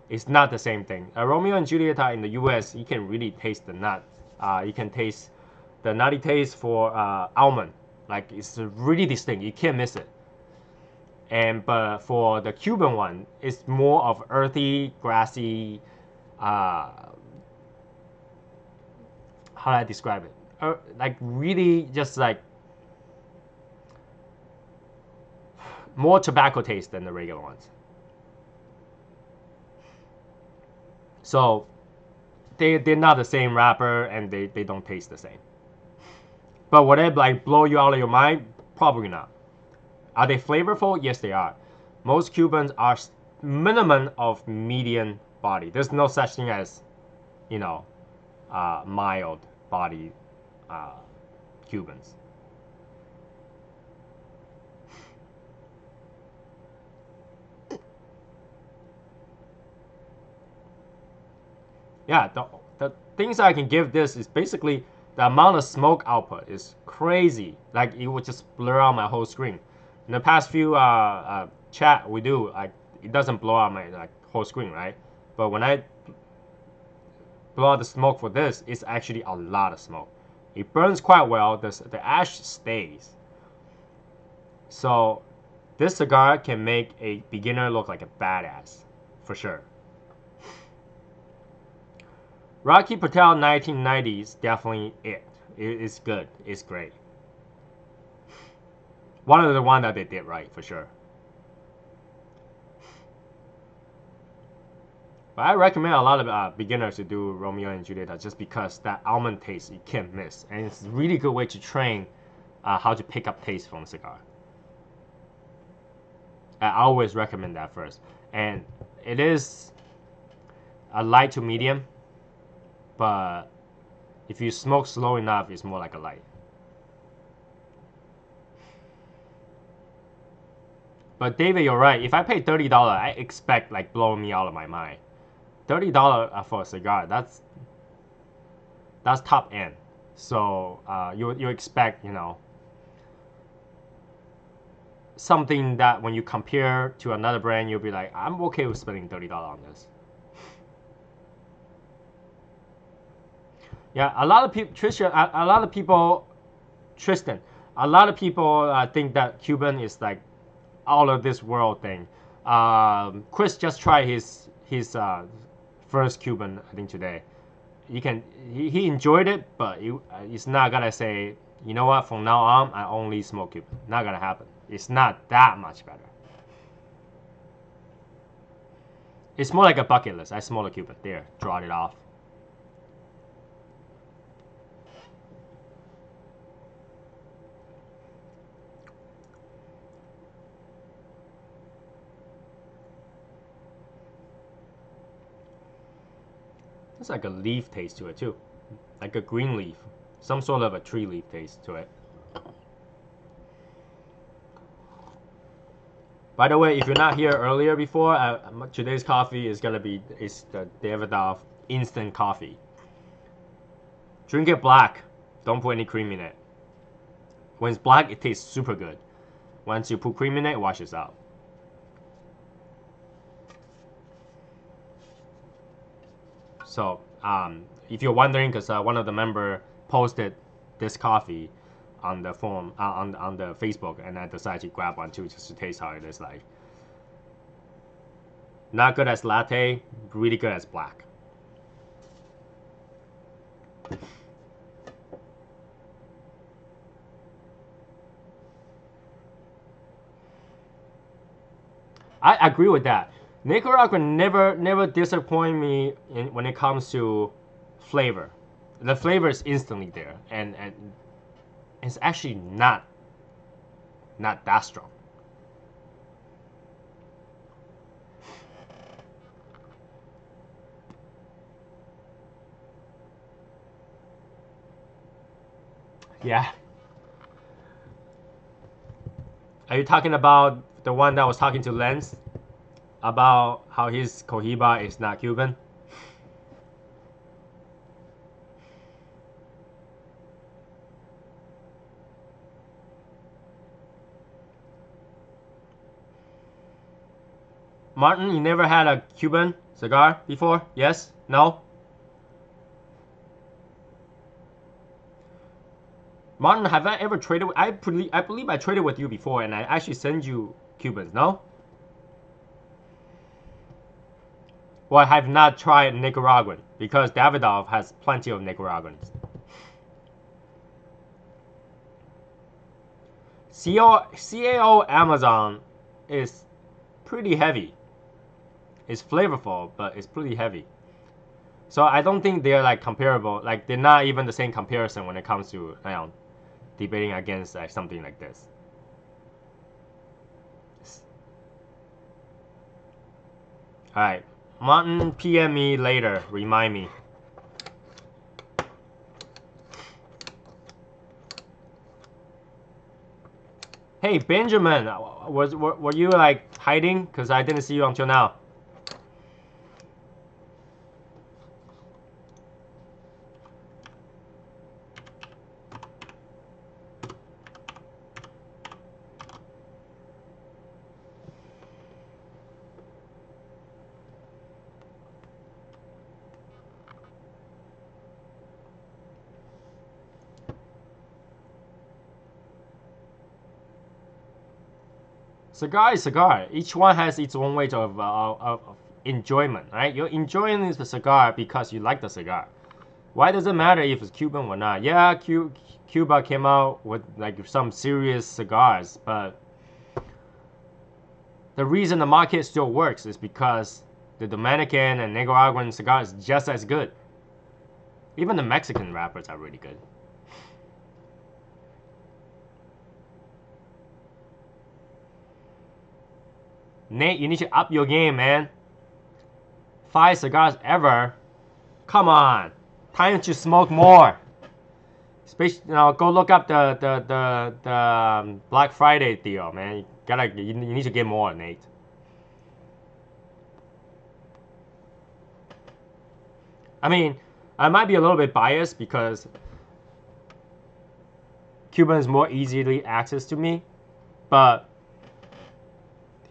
It's not the same thing. Romeo and Julieta in the U.S., you can really taste the nut. You can taste the nutty taste for almond. Like it's really distinct. You can't miss it. But for the Cuban one, it's more of earthy, grassy. How do I describe it? Like really, just like more tobacco taste than the regular ones. So they're not the same wrapper and they don't taste the same. But would it like blow you out of your mind? Probably not. Are they flavorful? Yes, they are. Most Cubans are minimum of medium body. There's no such thing as, mild body Cubans. Yeah, the things I can give this is basically the amount of smoke output is crazy. Like it would just blur out my whole screen. In the past few chat we do, it doesn't blow out my whole screen, right? But when I blow out the smoke for this, it's actually a lot of smoke. It burns quite well. The ash stays. So this cigar can make a beginner look like a badass, for sure. Rocky Patel 1990s, definitely it. It's good. It's great. One of the one that they did right, for sure. But I recommend a lot of beginners to do Romeo and Julieta just because that almond taste you can't miss. And it's a really good way to train how to pick up taste from a cigar. I always recommend that first. And it is a light to medium. But if you smoke slow enough, it's more like a light. But David, you're right. If I pay $30, I expect like blowing me out of my mind. $30 for a cigar, that's top end. So you expect something that when you compare to another brand, you'll be like, I'm okay with spending $30 on this. Yeah, a lot of people, Tristan, a lot of people think that Cuban is like out of this world thing. Chris just tried his first Cuban, I think today. He enjoyed it, but he's not gonna say, you know what, from now on I only smoke Cuban. Not gonna happen. It's not that much better. It's more like a bucket list. I smoke a Cuban. There, draw it off. It's like a leaf taste to it too, like a green leaf, some sort of a tree leaf taste to it. By the way, if you're not here earlier before, today's coffee is gonna be the Davidoff instant coffee. Drink it black. Don't put any cream in it. When it's black, it tastes super good. Once you put cream in it, it washes out. So if you're wondering, because one of the member posted this coffee on the form on the Facebook, and I decided to grab one too just to taste how it is like. Not good as latte, really good as black. I agree with that. Nicaragua never disappoint me when it comes to flavor. The flavor is instantly there, and it's actually not that strong. Yeah. Are you talking about the one that was talking to Lens about how his Cohiba is not Cuban? Martin, you never had a Cuban cigar before? Yes? No? Martin, have I ever traded? I believe I traded with you before, and I actually sent you Cubans. No? Well, I have not tried Nicaraguan because Davidoff has plenty of Nicaraguans. CAO Amazon is pretty heavy. It's flavorful, but it's pretty heavy. So I don't think they're like comparable. Like they're not even the same comparison when it comes to debating against like something like this. All right, Martin, PM me later. Remind me. Hey Benjamin, were you like hiding? Cause I didn't see you until now. Cigar is cigar. Each one has its own way of enjoyment, right? You're enjoying the cigar because you like the cigar. Why does it matter if it's Cuban or not? Yeah, Cuba came out with like some serious cigars, but the reason the market still works is because the Dominican and Nicaraguan cigar is just as good. Even the Mexican wrappers are really good. Nate, you need to up your game, man. 5 cigars ever? Come on. Time to smoke more. Especially, go look up the Black Friday deal, man. You need to get more, Nate. I mean, I might be a little bit biased because Cuban is more easily access to me, but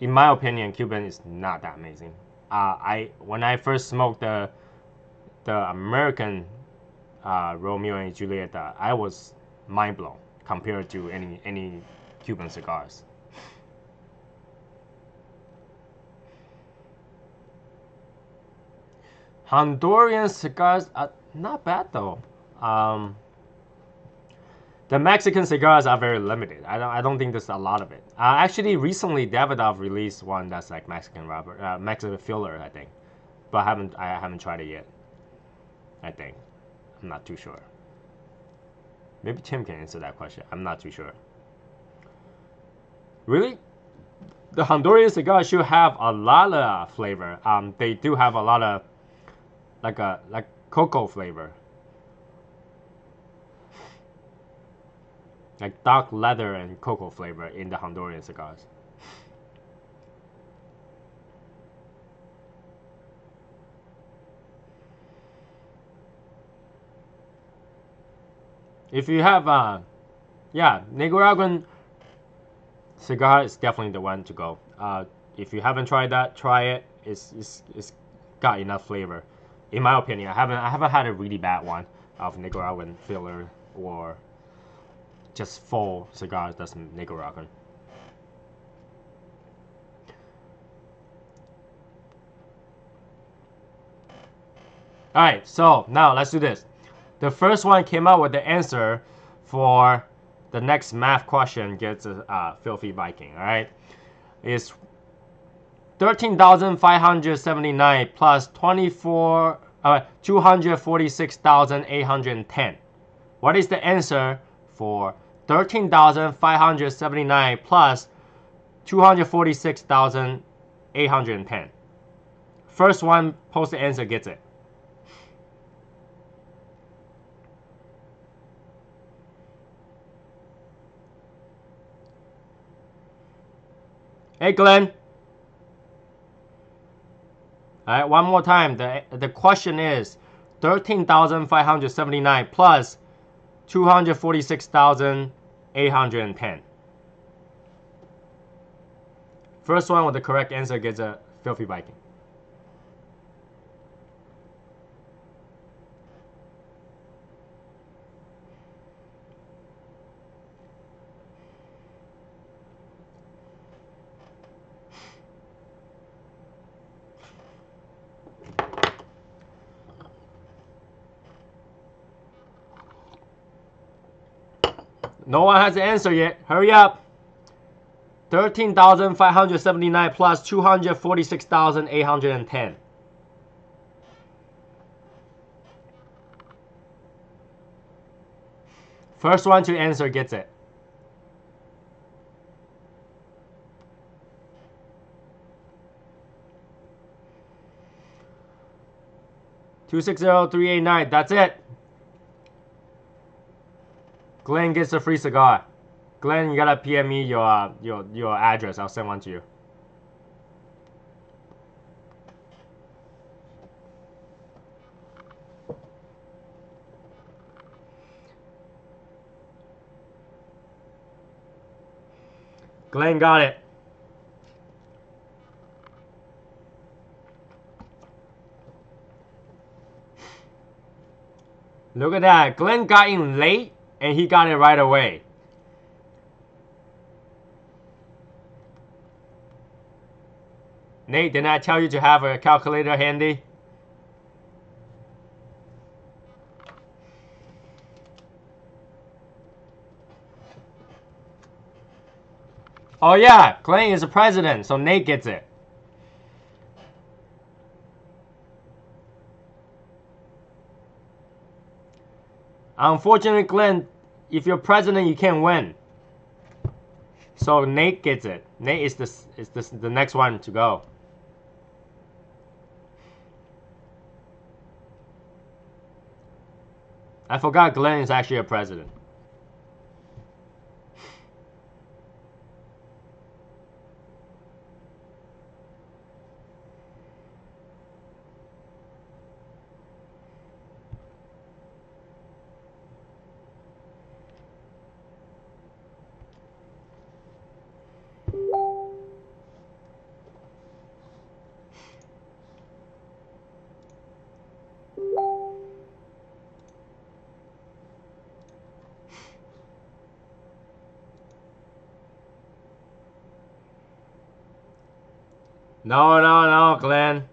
in my opinion, Cuban is not that amazing. When I first smoked the American Romeo and Juliet, I was mind blown compared to any Cuban cigars. Honduran cigars are not bad though. The Mexican cigars are very limited. I don't think there's a lot of it. Actually, recently Davidoff released one that's like Mexican rubber, Mexican filler, I think, but I haven't tried it yet. I think I'm not too sure. Maybe Tim can answer that question. I'm not too sure. Really, the Honduran cigar should have a lot of flavor. They do have a lot of like cocoa flavor. Like dark leather and cocoa flavor in the Honduran cigars. If you have, yeah, Nicaraguan cigar is definitely the one to go. If you haven't tried that, try it. It's got enough flavor, in my opinion. I haven't had a really bad one of Nicaraguan filler or just full cigars that's Nicaraguan. Alright, so now let's do this. The first one came out with the answer for the next math question gets a filthy Viking, alright? It's 13,579 plus 246,810. What is the answer for 13,579 plus 246,810? First one post the answer gets it. Hey Glenn. Alright, one more time. The question is 13,579 plus 246,810. First one with the correct answer gets a filthy Viking. No one has the answer yet. Hurry up. 13,579 plus 246,810. First one to answer gets it. $260,389. That's it. Glenn gets a free cigar. Glenn, you gotta PM me your address. I'll send one to you. Glenn got it. Look at that. Glenn got in late and he got it right away. Nate, didn't I tell you to have a calculator handy? Oh yeah, Glenn is the president, so Nate gets it. Unfortunately, Glenn, if you're president, you can't win. So Nate gets it. Nate is the next one to go. I forgot Glenn is actually a president. No, Glenn.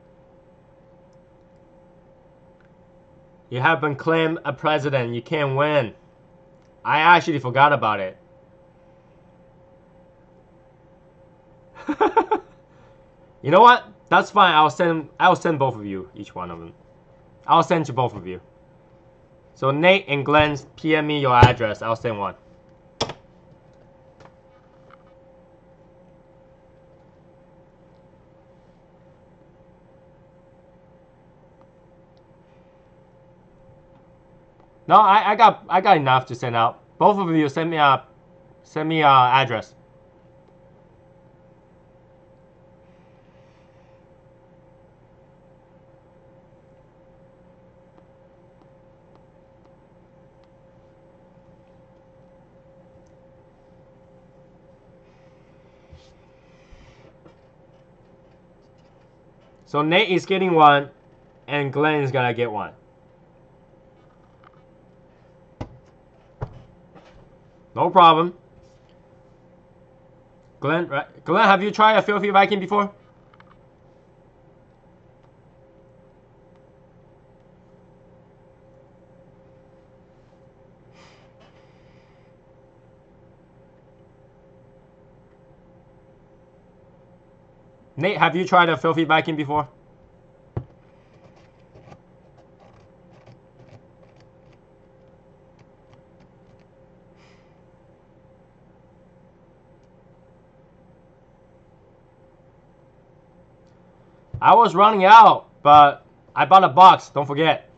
You have been claimed a president. You can't win. I actually forgot about it. You know what? That's fine. I'll send both of you, each one of them. I'll send to both of you. So Nate and Glenn, PM me your address. I'll send one. No, I got enough to send out. Both of you send me a address. So Nate is getting one, and Glenn is gonna get one. No problem. Glenn, right? Glenn, have you tried a Filthy Viking before? Nate, have you tried a Filthy Viking before? I was running out, but I bought a box, don't forget.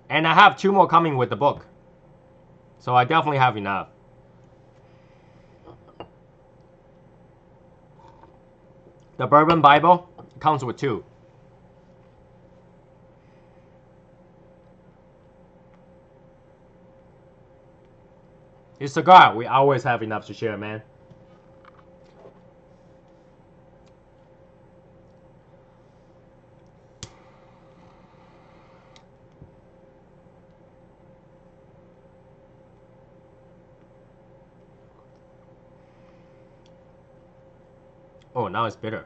And I have 2 more coming with the book. So I definitely have enough. The Bourbon Bible comes with 2. It's a cigar. We always have enough to share, man. Oh, now it's bitter.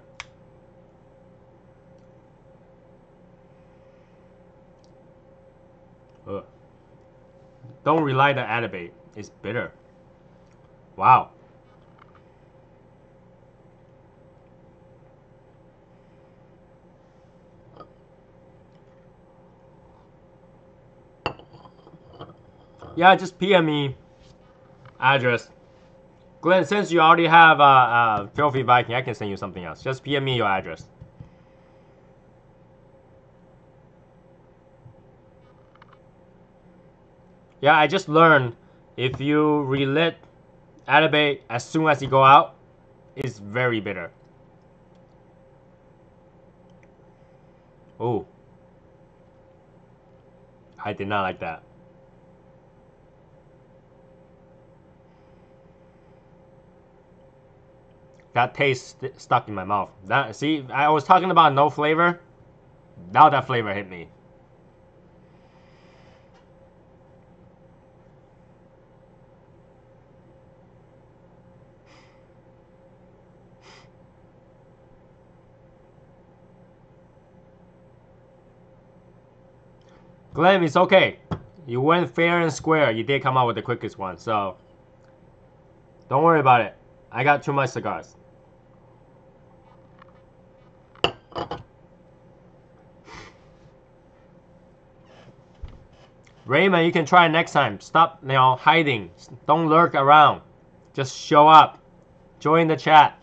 Ugh. Don't relight the adabate. It's bitter. Wow. Yeah, just PM me address. Glenn, since you already have a Filthy Viking, I can send you something else. Just PM me your address. Yeah, I just learned if you relit adabate as soon as you go out, it's very bitter. Oh. I did not like that. That taste stuck in my mouth. That, see, I was talking about no flavor. Now that flavor hit me. Glenn, it's okay. You went fair and square. You did come out with the quickest one, so don't worry about it. I got too much cigars. Raymond, you can try next time. Stop, hiding. Don't lurk around. Just show up. Join the chat.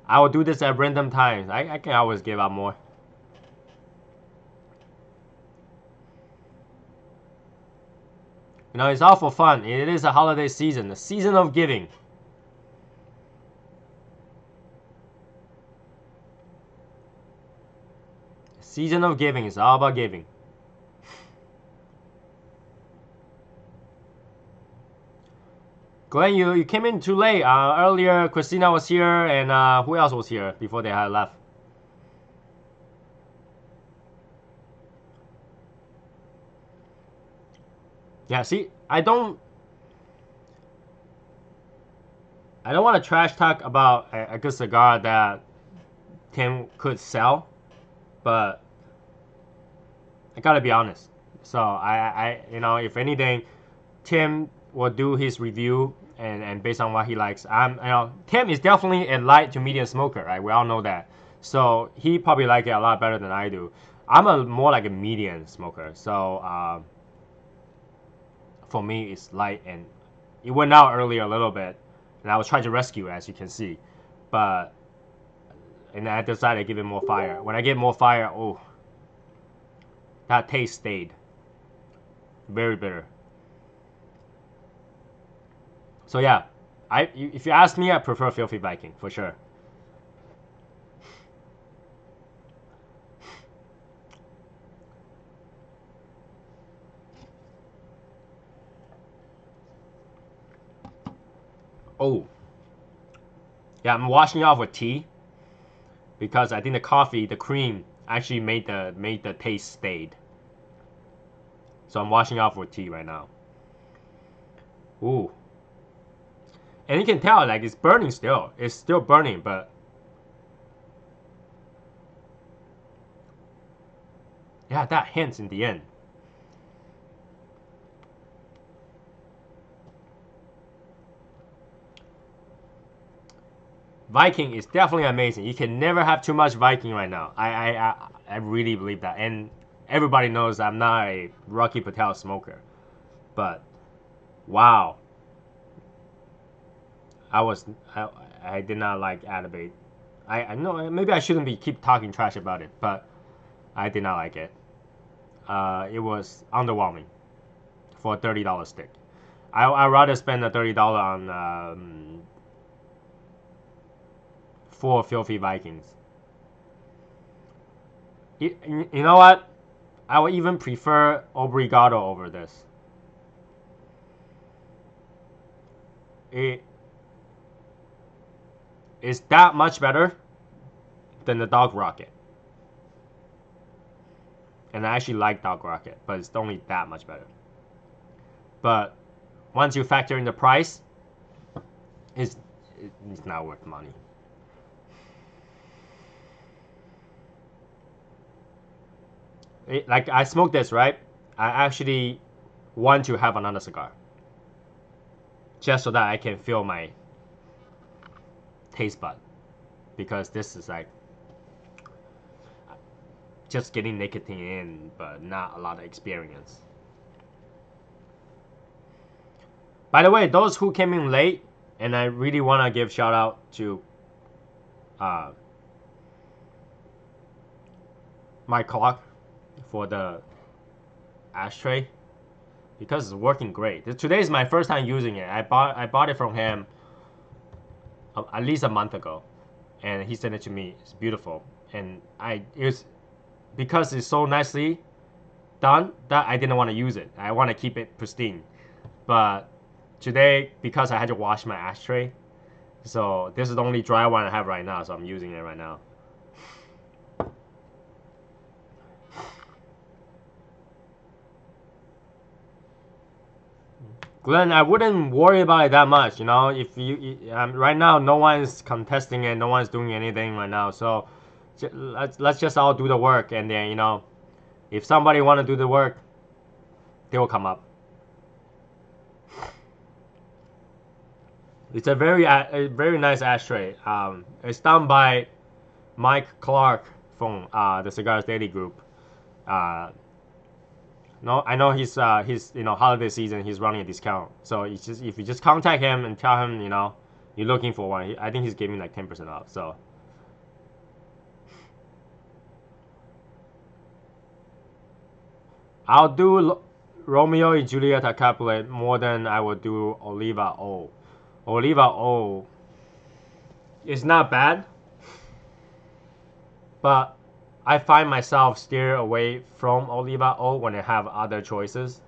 I will do this at random times. I can always give out more. It's all for fun. It is a holiday season. The season of giving. The season of giving is all about giving. Glenn, you came in too late. Earlier, Christina was here, and who else was here before they had left? Yeah, see, I don't want to trash talk about a good cigar that Tim could sell, but I gotta be honest. So you know, if anything, Tim will do his review and based on what he likes. You know, Tim is definitely a light to medium smoker, right? We all know that. So he probably like it a lot better than I do. I'm a more like a medium smoker. So for me, it's light, and it went out earlier a little bit, and I was trying to rescue it, as you can see, but and I decided to give it more fire. When I get more fire, oh, that taste stayed. Very bitter. So yeah, if you ask me, I prefer Filthy Viking for sure. Oh, yeah, I'm washing it off with tea because I think the coffee, the cream, actually made the taste stayed. So I'm washing off with tea right now. Ooh, and you can tell like it's burning still. It's still burning, but yeah, that hints in the end. Viking is definitely amazing. You can never have too much Viking right now. I really believe that, and everybody knows I'm not a Rocky Patel smoker, but wow, I, I did not like Adabate. I know maybe I shouldn't be keep talking trash about it, but I did not like it. It was underwhelming for a $30 stick. I'd rather spend the $30 on 4 Filthy Vikings. You know what? I would even prefer Obrigado over this. It is that much better than the Dog Rocket. And I actually like Dog Rocket, but it's only that much better. But once you factor in the price, it's not worth money. Like I smoked this, right? I actually want to have another cigar, just so that I can feel my taste bud, because this is like just getting nicotine in, but not a lot of experience. By the way, those who came in late, and I really want to give shout out to my clock for the ashtray, because it's working great. Today is my first time using it. I bought it from him at least a month ago, and he sent it to me. It's beautiful, and it was because it's so nicely done that I didn't want to use it. I want to keep it pristine, but today, because I had to wash my ashtray, so this is the only dry one I have right now, so I'm using it right now. Glenn, I wouldn't worry about it that much, you know. If right now, no one's contesting it, no one's doing anything right now, so let's just all do the work, and then, you know, if somebody want to do the work, they will come up. It's a very nice ashtray. It's done by Mike Clark from the Cigars Daily Group. No, I know he's you know, holiday season, he's running a discount. So it's just, if you just contact him and tell him, you know, you're looking for one, I think he's giving like 10% off. So I'll do Romeo and Juliet Capulet more than I would do Oliva O. Oliva O is not bad, but I find myself steer away from Oliva O when I have other choices.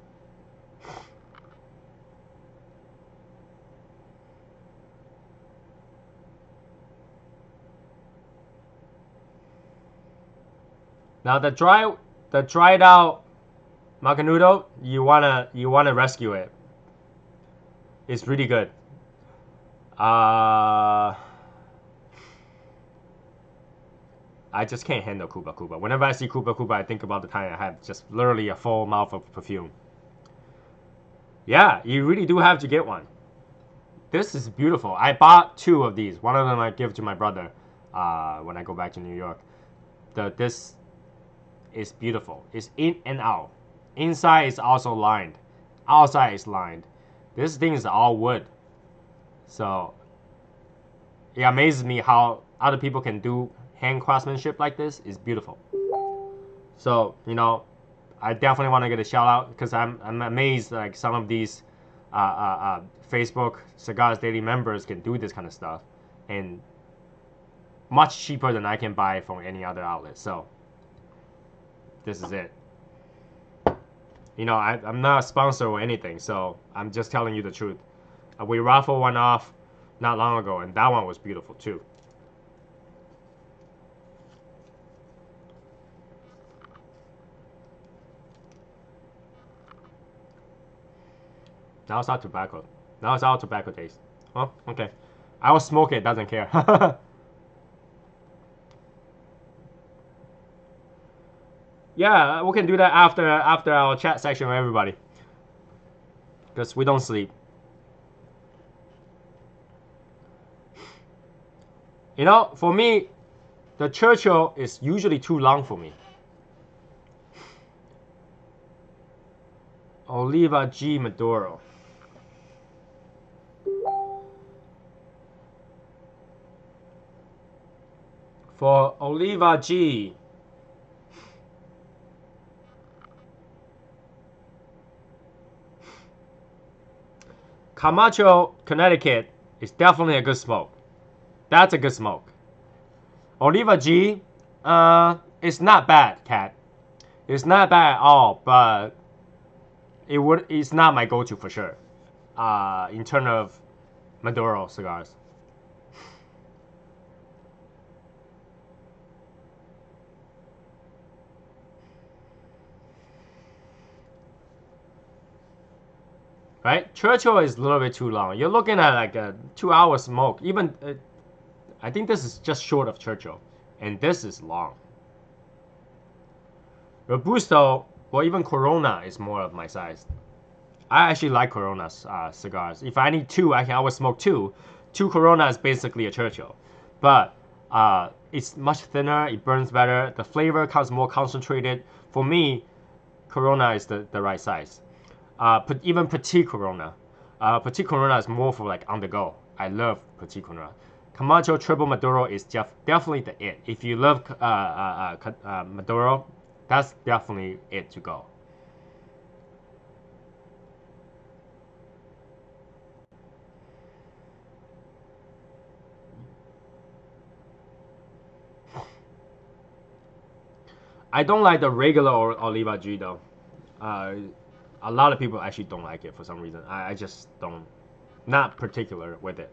Now the dried out Macanudo, you wanna rescue it. It's really good. I just can't handle Cuba Cuba. Whenever I see Cuba Cuba, I think about the time I have just literally a full mouth of perfume. Yeah, you really do have to get one. This is beautiful. I bought 2 of these. One of them I give to my brother when I go back to New York. This is beautiful. It's in and out. Inside is also lined. Outside is lined. This thing is all wood. So it amazes me how other people can do hand craftsmanship like this. It's beautiful. So, you know, I definitely want to get a shout out because I'm amazed like some of these Facebook Cigars Daily members can do this kind of stuff and much cheaper than I can buy from any other outlet. So this is it. You know, I'm not a sponsor or anything, so I'm just telling you the truth. We raffled one off not long ago, and that one was beautiful too. Now it's all tobacco. Now it's all tobacco taste. Oh, okay. I will smoke it, doesn't care. Yeah, we can do that after our chat section with everybody. Because we don't sleep. You know, for me, the Churchill is usually too long for me. Oliva G Maduro. For Oliva G, Camacho, Connecticut is definitely a good smoke. That's a good smoke. Oliva G, it's not bad, Cat. It's not bad at all, but it's not my go-to for sure. In terms of Maduro cigars. Right? Churchill is a little bit too long. You're looking at like a 2-hour smoke. Even, I think this is just short of Churchill. And this is long. Robusto, or even Corona is more of my size. I actually like Corona cigars. If I need 2, I can always smoke 2. 2 Corona is basically a Churchill. But it's much thinner. It burns better. The flavor comes more concentrated. For me, Corona is the right size. Even Petit Corona. Petit Corona is more for like on the go. I love Petit Corona. Camacho Triple Maduro is definitely the it. If you love Maduro, that's definitely it to go. I don't like the regular Oliva G though. A lot of people actually don't like it for some reason. I just don't, not particular with it.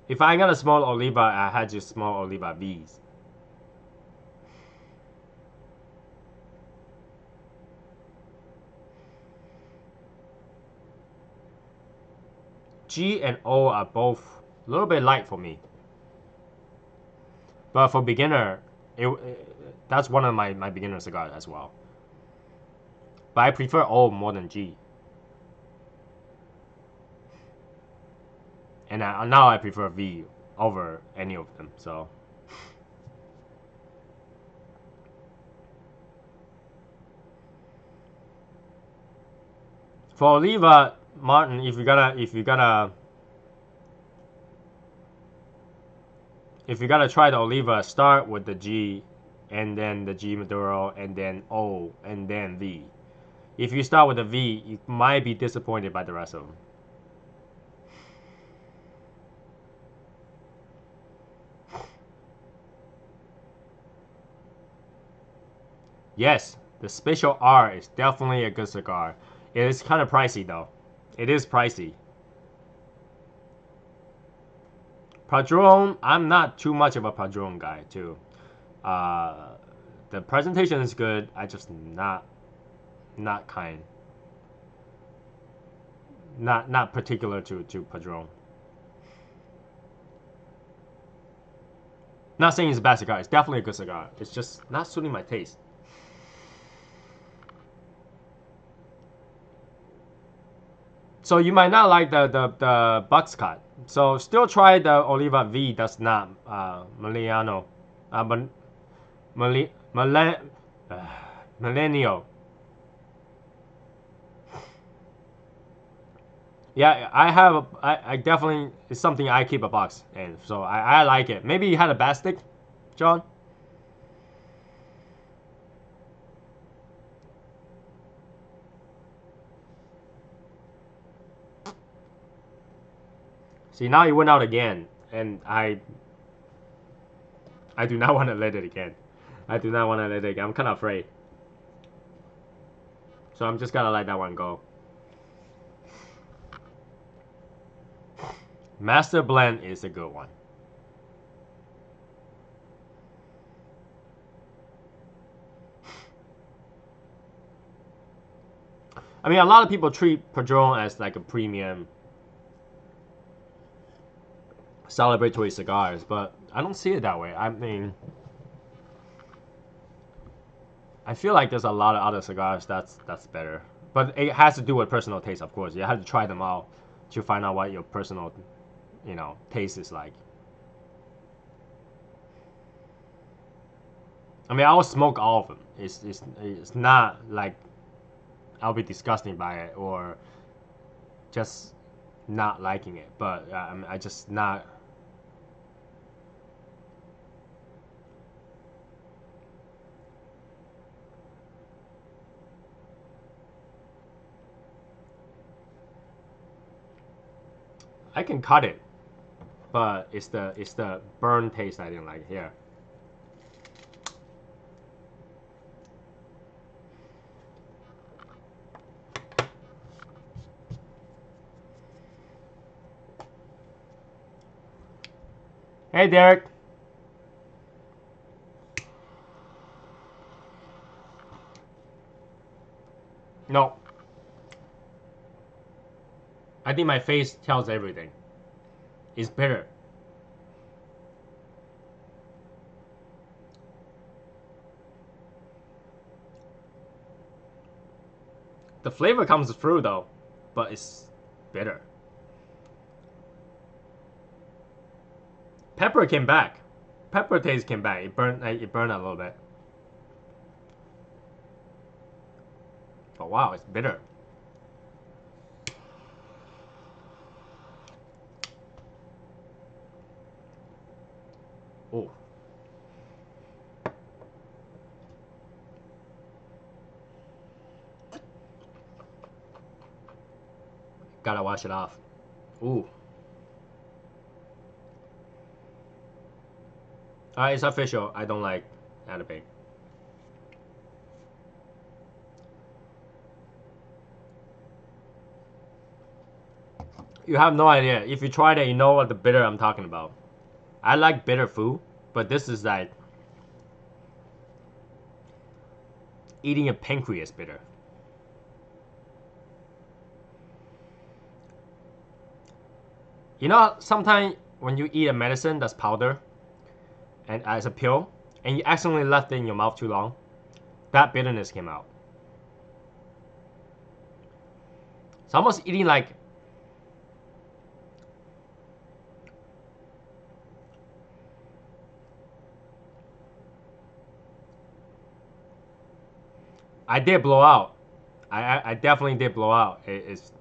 If I got a small Oliva, I had just small Oliva V's. G and O are both a little bit light for me. But for beginner, that's one of my beginner cigars as well. But I prefer O more than G. And now I prefer V over any of them. So for Oliva, Martin, if you gotta try the Oliva, start with the G, and then the G Maduro, and then O, and then V. If you start with the V, you might be disappointed by the rest of them. Yes, the Special R is definitely a good cigar. It is kind of pricey though. It is pricey. Padron, I'm not too much of a Padron guy too. The presentation is good. I just not kind. Not particular to Padron. Not saying it's a bad cigar. It's definitely a good cigar. It's just not suiting my taste. So you might not like the Bucks cut. So still try the Oliva V. That's not Milano, Millennial. Yeah, I definitely, it's something I keep a box, and so I like it. Maybe you had a bad stick, John. See, now it went out again, and I do not want to let it again. I do not want to let it again. I'm kind of afraid. So I'm just gonna let that one go. Master Blend is a good one. I mean, a lot of people treat Padron as like a premium celebratory cigars, but I don't see it that way. I mean, I feel like there's a lot of other cigars that's better, but it has to do with personal taste, of course. You have to try them out to find out what your personal, taste is like. I mean, I'll smoke all of them. It's not like I'll be disgusted by it or just not liking it, but I just not. I can cut it, but it's the burn taste I didn't like here. Hey, Derek. No. I think my face tells everything. It's bitter. The flavor comes through though, but it's bitter. Pepper came back. Pepper taste came back. It burned a little bit. But wow, it's bitter. Oh. Gotta wash it off. Ooh. It's official. I don't like Anime. You have no idea. If you tried it, you know what the bitter I'm talking about. I like bitter food, but this is like eating a pancreas bitter. You know, sometimes when you eat a medicine that's powder and as a pill, and you accidentally left it in your mouth too long, that bitterness came out. It's almost eating like I did blow out. I definitely did blow out. It's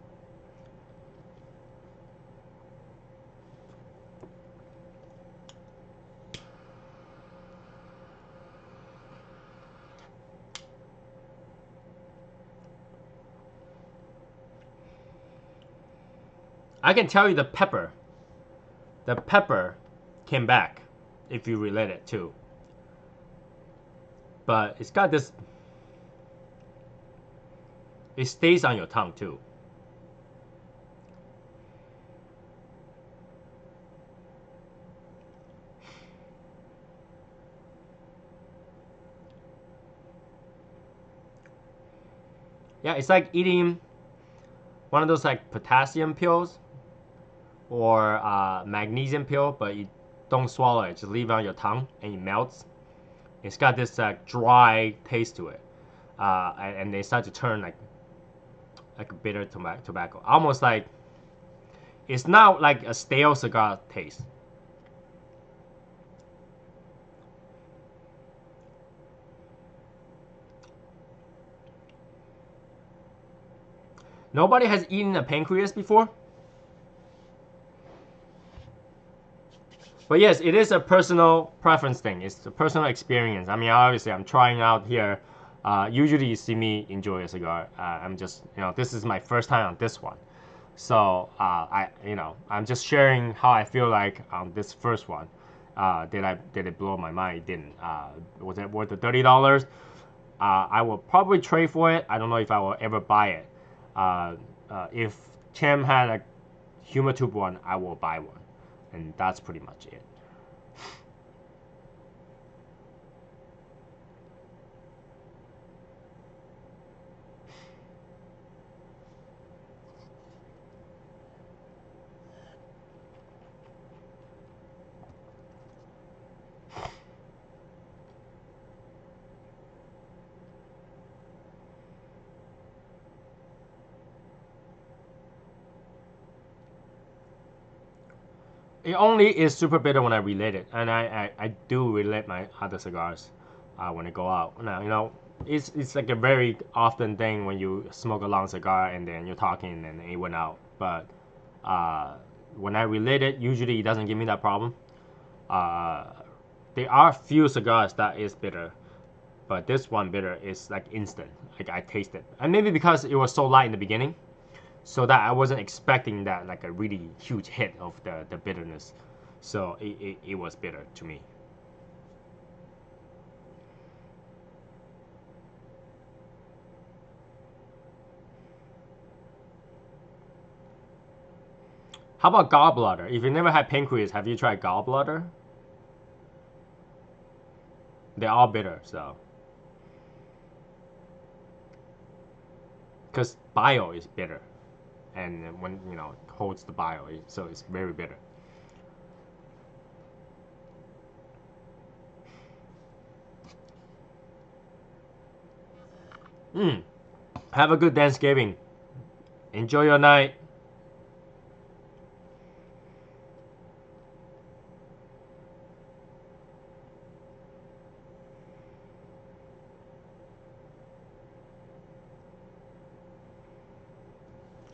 I can tell you the pepper. The pepper came back if you relate it too. But it's got this, it stays on your tongue too. Yeah, it's like eating one of those like potassium pills or magnesium pill, but don't swallow it. Just leave it on your tongue and it melts. It's got this dry taste to it, and they start to turn like a bitter tobacco, almost like it's not like a stale cigar taste. Nobody has eaten a pancreas before? But yes, it is a personal preference thing. It's a personal experience. I mean, obviously, I'm trying out here. Usually, you see me enjoy a cigar. I'm just, this is my first time on this one. So, I'm just sharing how I feel like on this first one. Did it blow my mind? It didn't. Was it worth the $30? I will probably trade for it. I don't know if I will ever buy it. If Tim had a humor tube one, I will buy one. And that's pretty much it. It only is super bitter when I relate it, and I do relate my other cigars when I go out. Now, it's like a very often thing when you smoke a long cigar and then you're talking and it went out. But when I relate it, usually it doesn't give me that problem. There are few cigars that is bitter, but this one bitter is like instant. Like I taste it, and maybe because it was so light in the beginning, so that I wasn't expecting that like a really huge hit of the bitterness. So it was bitter to me. How about gallbladder? If you never had pancreas, have you tried gallbladder? They're all bitter, so. Because bile is bitter. And when, it holds the bile, so it's very bitter. Have a good Thanksgiving. Enjoy your night.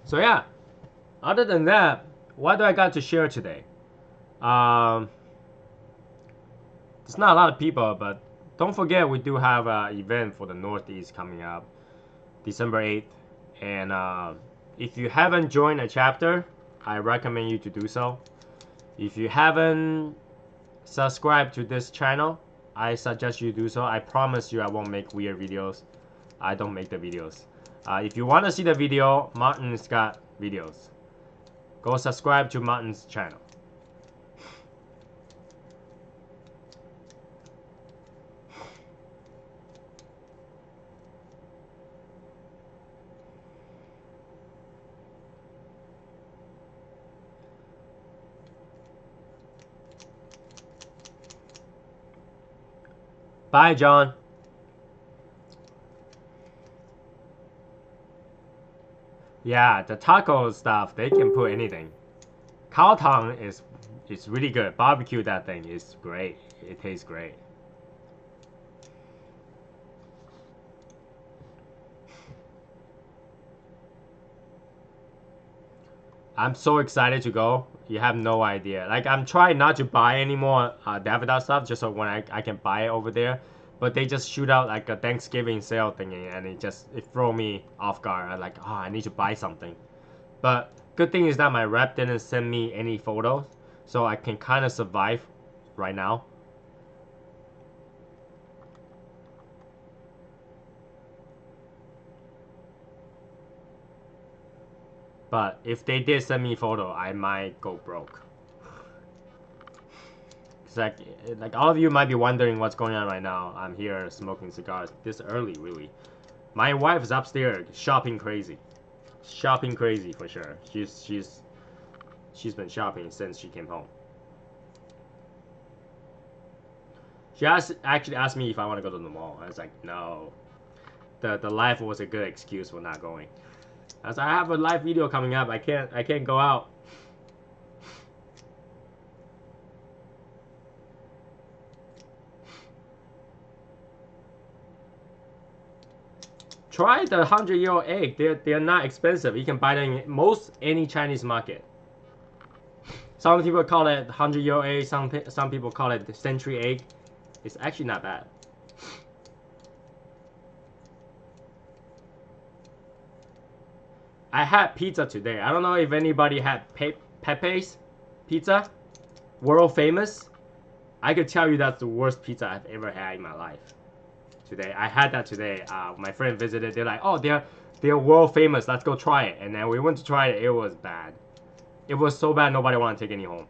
So yeah, other than that, what do I got to share today? There's not a lot of people, but don't forget we do have an event for the Northeast coming up, December 8th. And if you haven't joined a chapter, I recommend you to do so. If you haven't subscribed to this channel, I suggest you do so. I promise you I won't make weird videos. I don't make the videos. If you want to see the video, Martin's got videos. Go subscribe to Martin's channel. Bye, John. Yeah, the taco stuff, they can put anything. Cow tongue is really good. Barbecue that thing is great. It tastes great. I'm so excited to go. You have no idea. Like, I'm trying not to buy any more Davidoff stuff just so when I can buy it over there. But they just shoot out like a Thanksgiving sale thingy, and it throw me off guard. I'm like, oh, I need to buy something. But good thing is that my rep didn't send me any photos, so I can kind of survive right now. But if they did send me a photo, I might go broke. Like all of you might be wondering what's going on right now. I'm here smoking cigars this early, really. My wife is upstairs shopping crazy for sure. She's been shopping since she came home. She actually asked me if I want to go to the mall. I was like, no. The live was a good excuse for not going. I was like, I have a live video coming up. I can't go out. Try the 100-year-old egg. They're not expensive. You can buy them in most any Chinese market. Some people call it 100-year-old egg. Some people call it the century egg. It's actually not bad. I had pizza today. I don't know if anybody had Pepe's pizza, world famous. I could tell you that's the worst pizza I've ever had in my life. Today, I had that today. My friend visited. They're like, oh, they're world famous. Let's go try it. And then we went to try it. It was bad. It was so bad nobody wanted to take any home.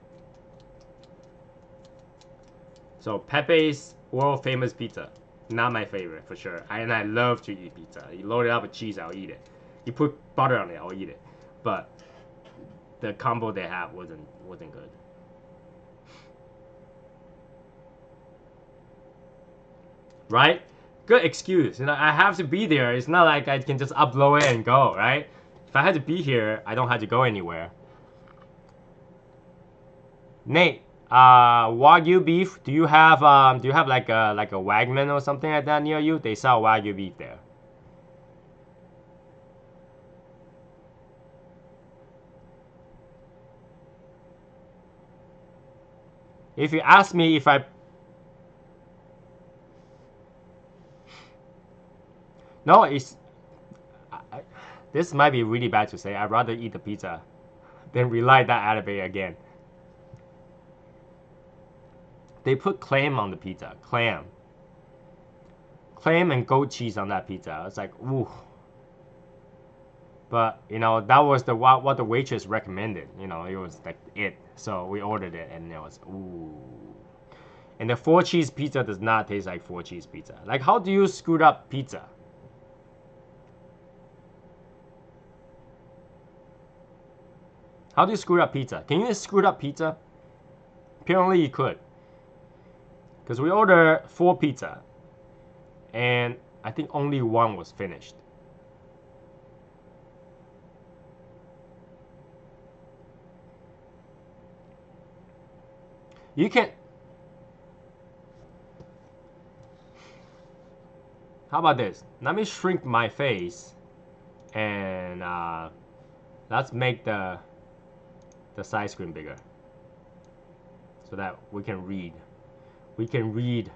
So Pepe's world famous pizza, not my favorite for sure. And I love to eat pizza. You load it up with cheese, I'll eat it. You put butter on it, I'll eat it. But the combo they have wasn't good. Right? Good excuse. You know, I have to be there. It's not like I can just upload it and go, right? If I had to be here, I don't have to go anywhere. Nate, Wagyu beef. Do you have like a Wagman or something like that near you? They sell Wagyu beef there. If you ask me if no, this might be really bad to say. I'd rather eat the pizza than relight that elevator again. They put clam on the pizza. Clam and goat cheese on that pizza. It's like, ooh. But, you know, that was what the waitress recommended. You know, it was like it. So we ordered it and it was, ooh. And the 4-cheese pizza does not taste like 4-cheese pizza. Like, how do you screw up pizza? How do you screw up pizza? Can you screw up pizza? Apparently you could. Because we ordered 4 pizza. And I think only 1 was finished. You can... How about this? Let me shrink my face. And let's make the side screen bigger. So that we can read. We can read.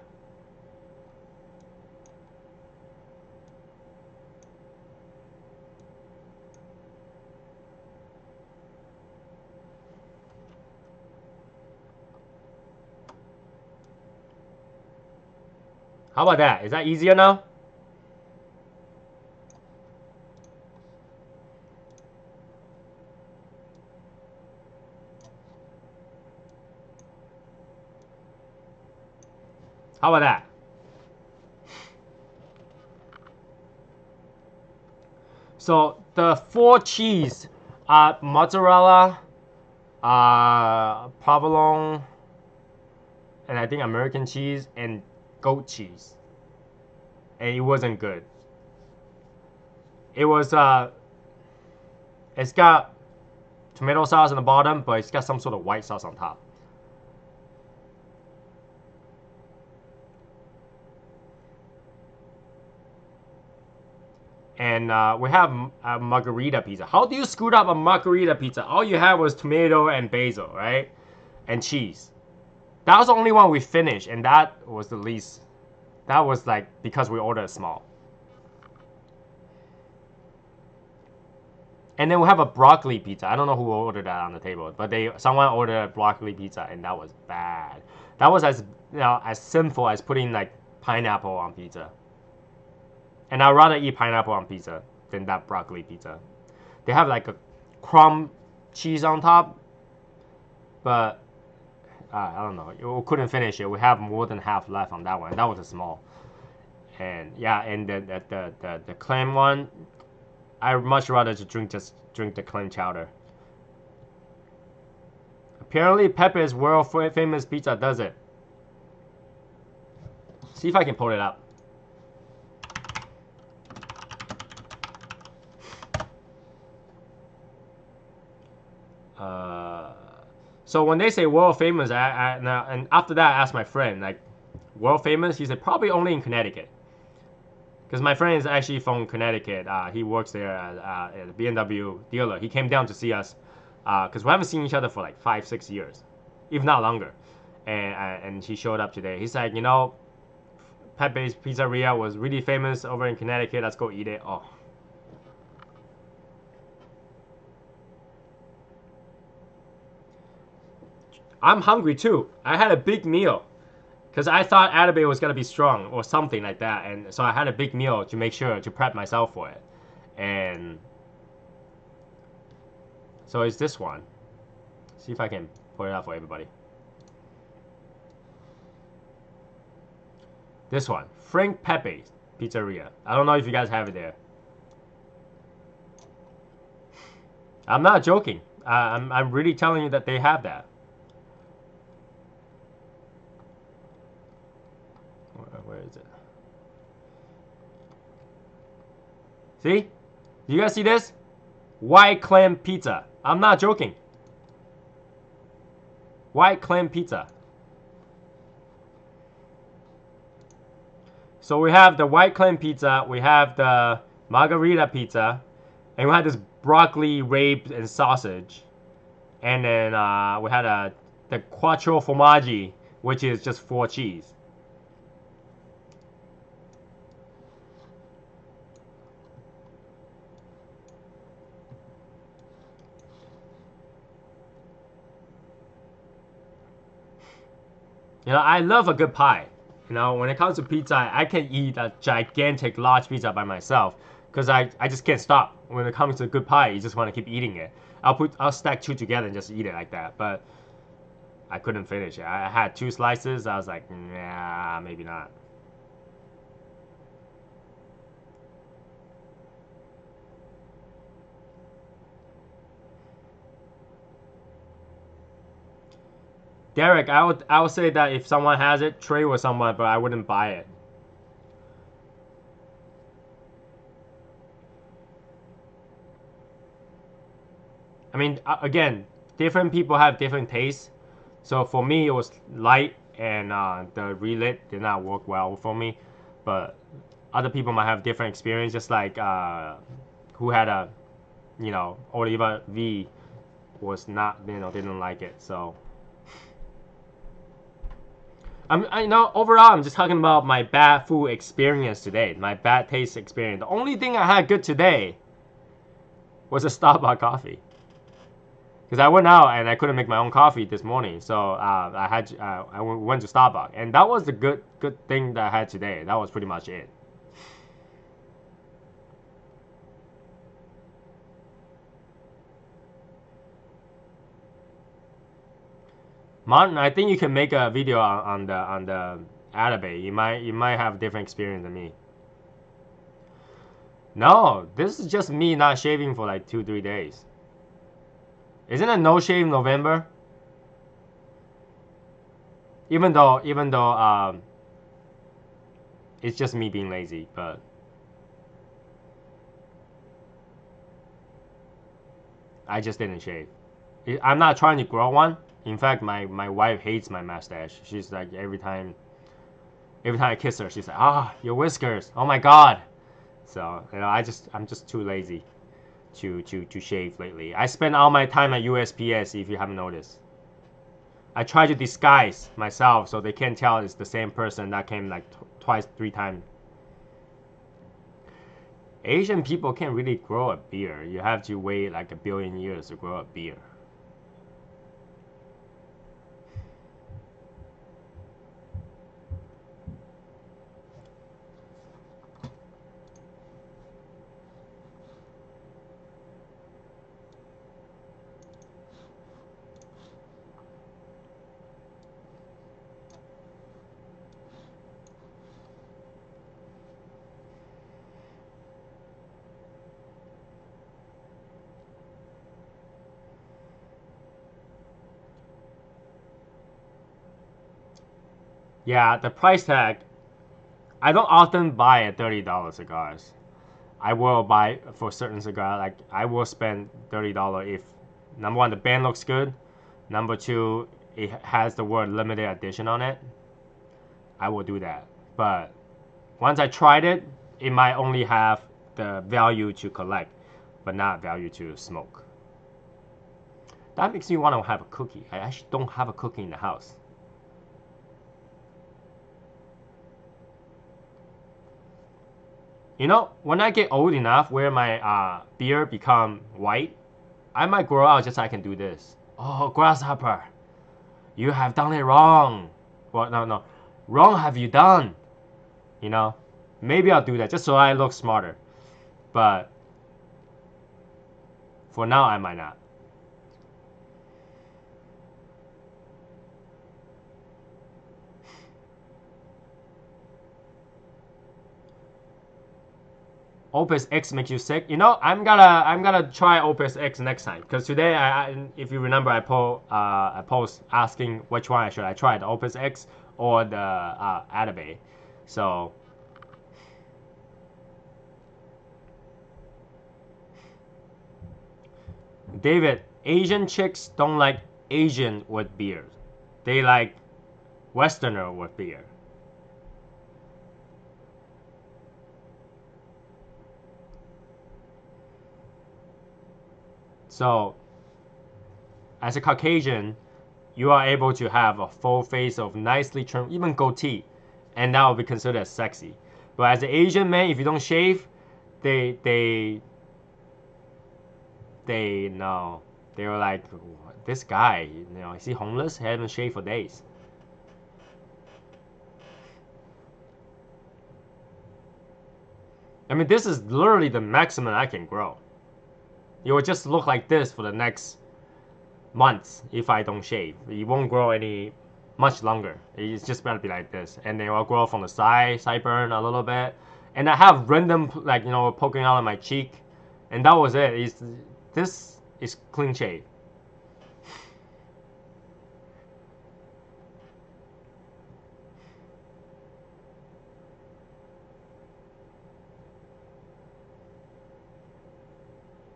How about that? Is that easier now? How about that? So the 4 cheese are mozzarella, provolone, and I think American cheese and goat cheese. And it wasn't good. It was it's got tomato sauce on the bottom, but it's got some sort of white sauce on top. And we have a margarita pizza. How do you screw up a margarita pizza? All you had was tomato and basil, right? And cheese. That was the only one we finished, and that was the least. That was like because we ordered small. And then we have a broccoli pizza. I don't know who ordered that on the table, but someone ordered a broccoli pizza, and that was bad. That was as sinful as putting like pineapple on pizza. And I'd rather eat pineapple on pizza than that broccoli pizza. They have like a crumb cheese on top, but I don't know. We couldn't finish it. We have more than half left on that one. That was a small. And yeah, and the clam one, I'd much rather just drink the clam chowder. Apparently, Pepe's world famous pizza does it. See if I can pull it up. So when they say world famous, and after that I asked my friend, like, world famous? He said probably only in Connecticut. Because my friend is actually from Connecticut. He works there at a BMW dealer. He came down to see us because we haven't seen each other for like 5-6 years, if not longer. And he showed up today. He's like, you know, Pepe's Pizzeria was really famous over in Connecticut. Let's go eat it. Oh. I'm hungry too. I had a big meal because I thought Atabey was gonna be strong or something like that, and so I had a big meal to make sure to prep myself for it. And so it's this one. See if I can put it out for everybody. This one, Frank Pepe's Pizzeria. I don't know if you guys have it there. I'm not joking. I'm really telling you that they have that. Where is it? See? You guys see this? White clam pizza. I'm not joking. White clam pizza. So we have the white clam pizza, we have the margarita pizza, and we had this broccoli rape and sausage. And then we had the quattro formaggi, which is just 4 cheese. You know, I love a good pie. You know, when it comes to pizza, I can eat a gigantic, large pizza by myself because I just can't stop. When it comes to good pie, you just want to keep eating it. I'll stack 2 together and just eat it like that. But I couldn't finish it. I had 2 slices. I was like, nah, maybe not. Derek, I would say that if someone has it, trade with someone, but I wouldn't buy it. I mean, again, different people have different tastes. So for me, it was light, and the relit did not work well for me. But other people might have different experience, just like who had a, you know, Oliva V was not, you know, didn't like it. So. You know, overall, I'm just talking about my bad food experience today, my bad taste experience. The only thing I had good today was a Starbucks coffee, because I went out and I couldn't make my own coffee this morning, so I went to Starbucks, and that was the good thing that I had today. That was pretty much it. Martin, I think you can make a video on the Atabey. You might have a different experience than me. No, this is just me not shaving for like 2-3 days. Isn't it no shave November? Even though it's just me being lazy, but I just didn't shave. I'm not trying to grow one. In fact, my wife hates my mustache. She's like, every time I kiss her, she's like, ah, your whiskers, oh my god. So, you know, I'm just too lazy to shave lately. I spend all my time at USPS, if you haven't noticed. I try to disguise myself so they can't tell it's the same person that came like twice, 3 times. Asian people can't really grow a beard. You have to wait like 1 billion years to grow a beard. Yeah, the price tag I don't often buy at $30 cigars. I will buy for certain cigar. Like I will spend $30 if number one the band looks good, number two it has the word limited edition on it. I will do that. But once I tried it, it might only have the value to collect, but not value to smoke. That makes me want to have a cookie. I actually don't have a cookie in the house. You know, when I get old enough where my beard become white, I might grow out just so I can do this. Oh, grasshopper, you have done it wrong. Well, no. Wrong have you done? You know, maybe I'll do that just so I look smarter. But for now, I might not. Opus X makes you sick. You know, I'm gonna try Opus X next time because today if you remember I post asking which one should I try, the Opus X or the Atabey. So David, Asian chicks don't like Asian with beard. They like Westerner with beard. So, as a Caucasian, you are able to have a full face of nicely trimmed, even goatee, and that will be considered as sexy. But as an Asian man, if you don't shave, they no, they were like, this guy, you know, is he homeless? He hasn't shaved for days. I mean, this is literally the maximum I can grow. It will just look like this for the next months if I don't shave. It won't grow any much longer. It's just gonna be like this, and then it will grow from the sideburn a little bit, and I have random like poking out of my cheek, and that was it. This is clean shave.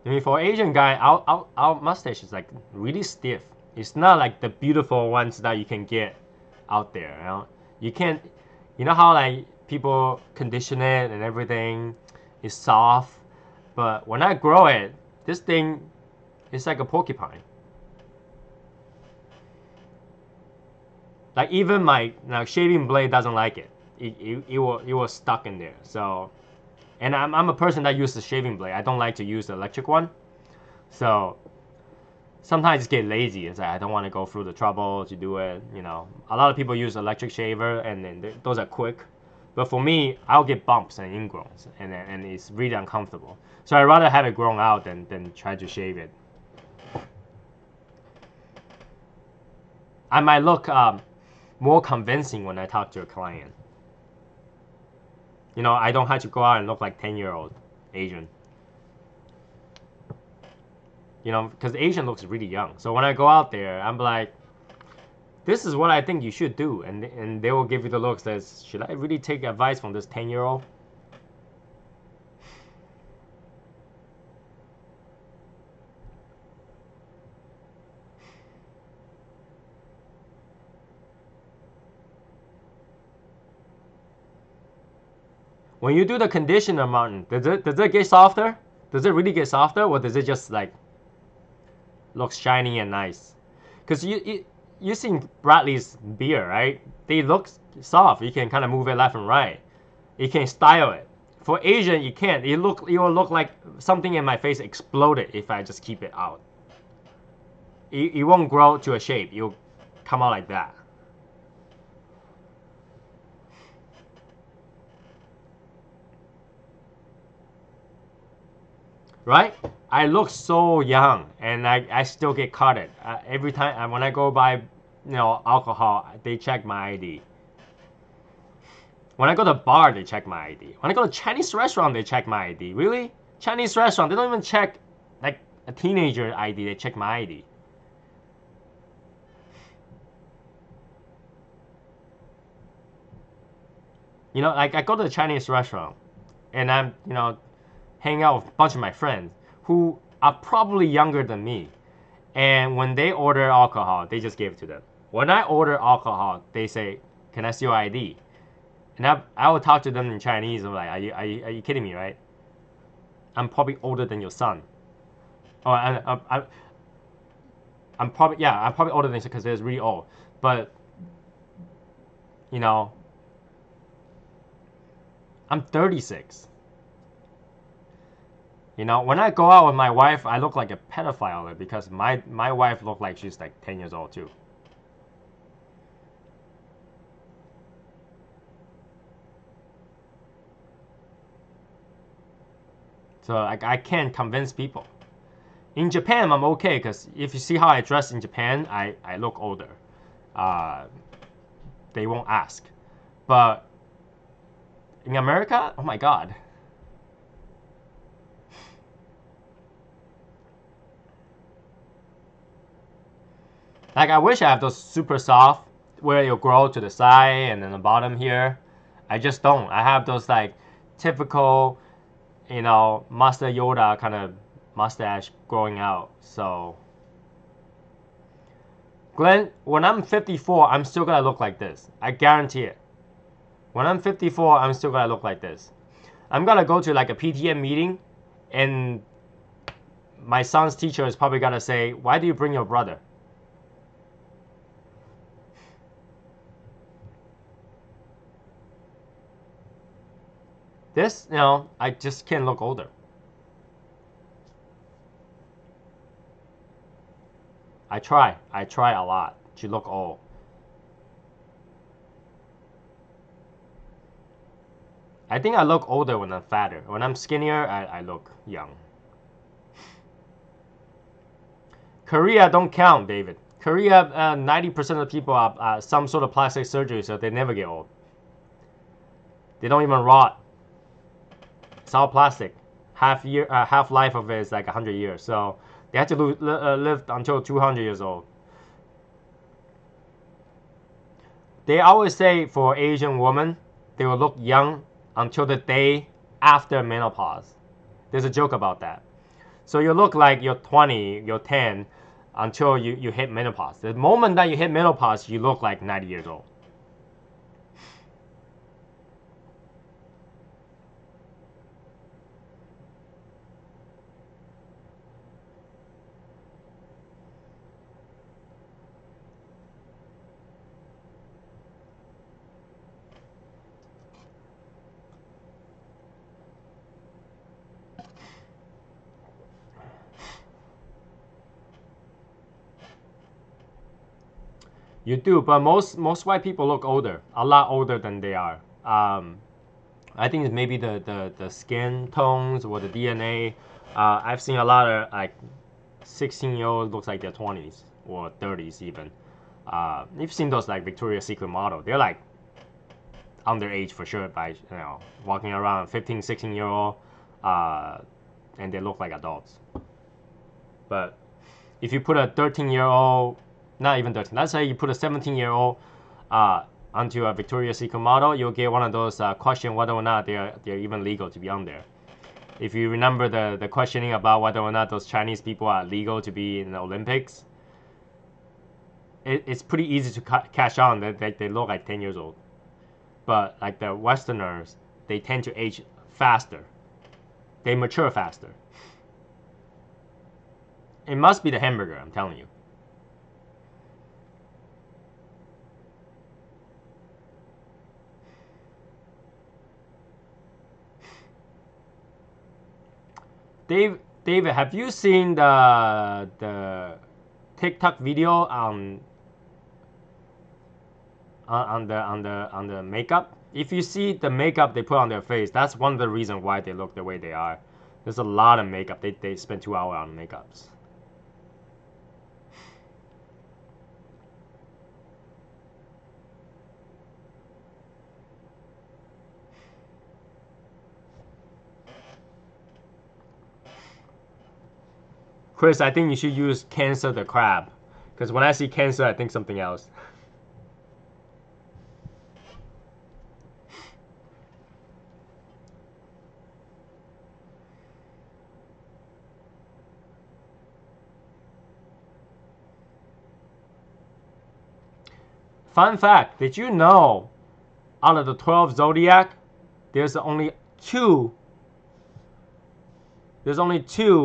I mean, for Asian guy, our mustache is like really stiff. It's not like the beautiful ones that you can get out there. You know, you can't. You know how like people condition it and everything is soft, but when I grow it, this thing is like a porcupine. Like even my shaving blade doesn't like it. It was stuck in there. So. And I'm a person that uses a shaving blade. I don't like to use the electric one. So sometimes I just get lazy. It's like I don't want to go through the trouble to do it. You know, a lot of people use electric shaver, and then those are quick. But for me, I'll get bumps and ingrowns, and it's really uncomfortable. So I'd rather have it grown out than try to shave it. I might look more convincing when I talk to a client. You know, I don't have to go out and look like 10-year-old Asian. You know, because Asian looks really young. So when I go out there, I'm like, this is what I think you should do. And they will give you the looks that, should I really take advice from this 10-year-old? When you do the conditioner, Martin, does it get softer? Does it really get softer, or does it just like look shiny and nice? Because you seen Bradley's beard, right? They look soft. You can kind of move it left and right. You can style it. For Asian, you can't. It will look like something in my face exploded if I just keep it out. It won't grow to a shape. It'll come out like that. Right? I look so young, and I still get caught it. Every time when I go buy, alcohol, they check my ID. When I go to a bar, they check my ID. When I go to a Chinese restaurant, they check my ID. Really? Chinese restaurant, they don't even check like a teenager ID. They check my ID. You know, like I go to the Chinese restaurant and I'm, you know, hanging out with a bunch of my friends who are probably younger than me. And when they order alcohol, they just give it to them. When I order alcohol, they say, "Can I see your ID?" And I will talk to them in Chinese. I'm like, are you kidding me, right? I'm probably older than your son. Oh, I'm probably, yeah, I'm probably older than you because they're really old. But, you know, I'm 36. You know, when I go out with my wife, I look like a pedophile because my wife looked like she's like 10 years old too. So I can't convince people. In Japan, I'm okay because if you see how I dress in Japan, I look older. Uh, they won't ask. But in America, oh my God. Like I wish I have those super soft where you grow to the side and then the bottom here. I just don't. I have those like typical, you know, Master Yoda kind of mustache growing out. So, Glenn, when I'm 54, I'm still gonna look like this. I guarantee it. When I'm 54, I'm still gonna look like this. I'm gonna go to like a PTM meeting, and my son's teacher is probably gonna say, "Why do you bring your brother?" This, you know, I just can't look older. I try a lot to look old. I think I look older when I'm fatter. When I'm skinnier, I look young. Korea don't count, David. Korea, 90% of the people have some sort of plastic surgery, so they never get old. They don't even rot. It's all plastic. Half life of it is like 100 years. So they have to live until 200 years old. They always say for Asian women, they will look young until the day after menopause. There's a joke about that. So you look like you're 20, you're 10 until you hit menopause. The moment that you hit menopause, you look like 90 years old. You do, but most white people look older, a lot older than they are. I think it's maybe the skin tones or the DNA. I've seen a lot of like 16-year-olds looks like they're 20s or 30s even. You've seen those like Victoria's Secret model. They're like underage for sure by, you know, walking around 15, 16-year-old, and they look like adults. But if you put a 13-year-old, not even 13, let's say you put a 17-year-old onto a Victoria's Secret model, you'll get one of those question whether or not they're even legal to be on there. If you remember the questioning about whether or not those Chinese people are legal to be in the Olympics, it's pretty easy to catch on that they look like 10 years old. But like the Westerners, they tend to age faster. They mature faster. It must be the hamburger, I'm telling you. David, have you seen the TikTok video on the makeup? If you see the makeup they put on their face, that's one of the reasons why they look the way they are. There's a lot of makeup. They spend 2 hours on makeups. Chris, I think you should use Cancer the crab, because when I see cancer, I think something else. Fun fact, did you know out of the 12 zodiac, there's only two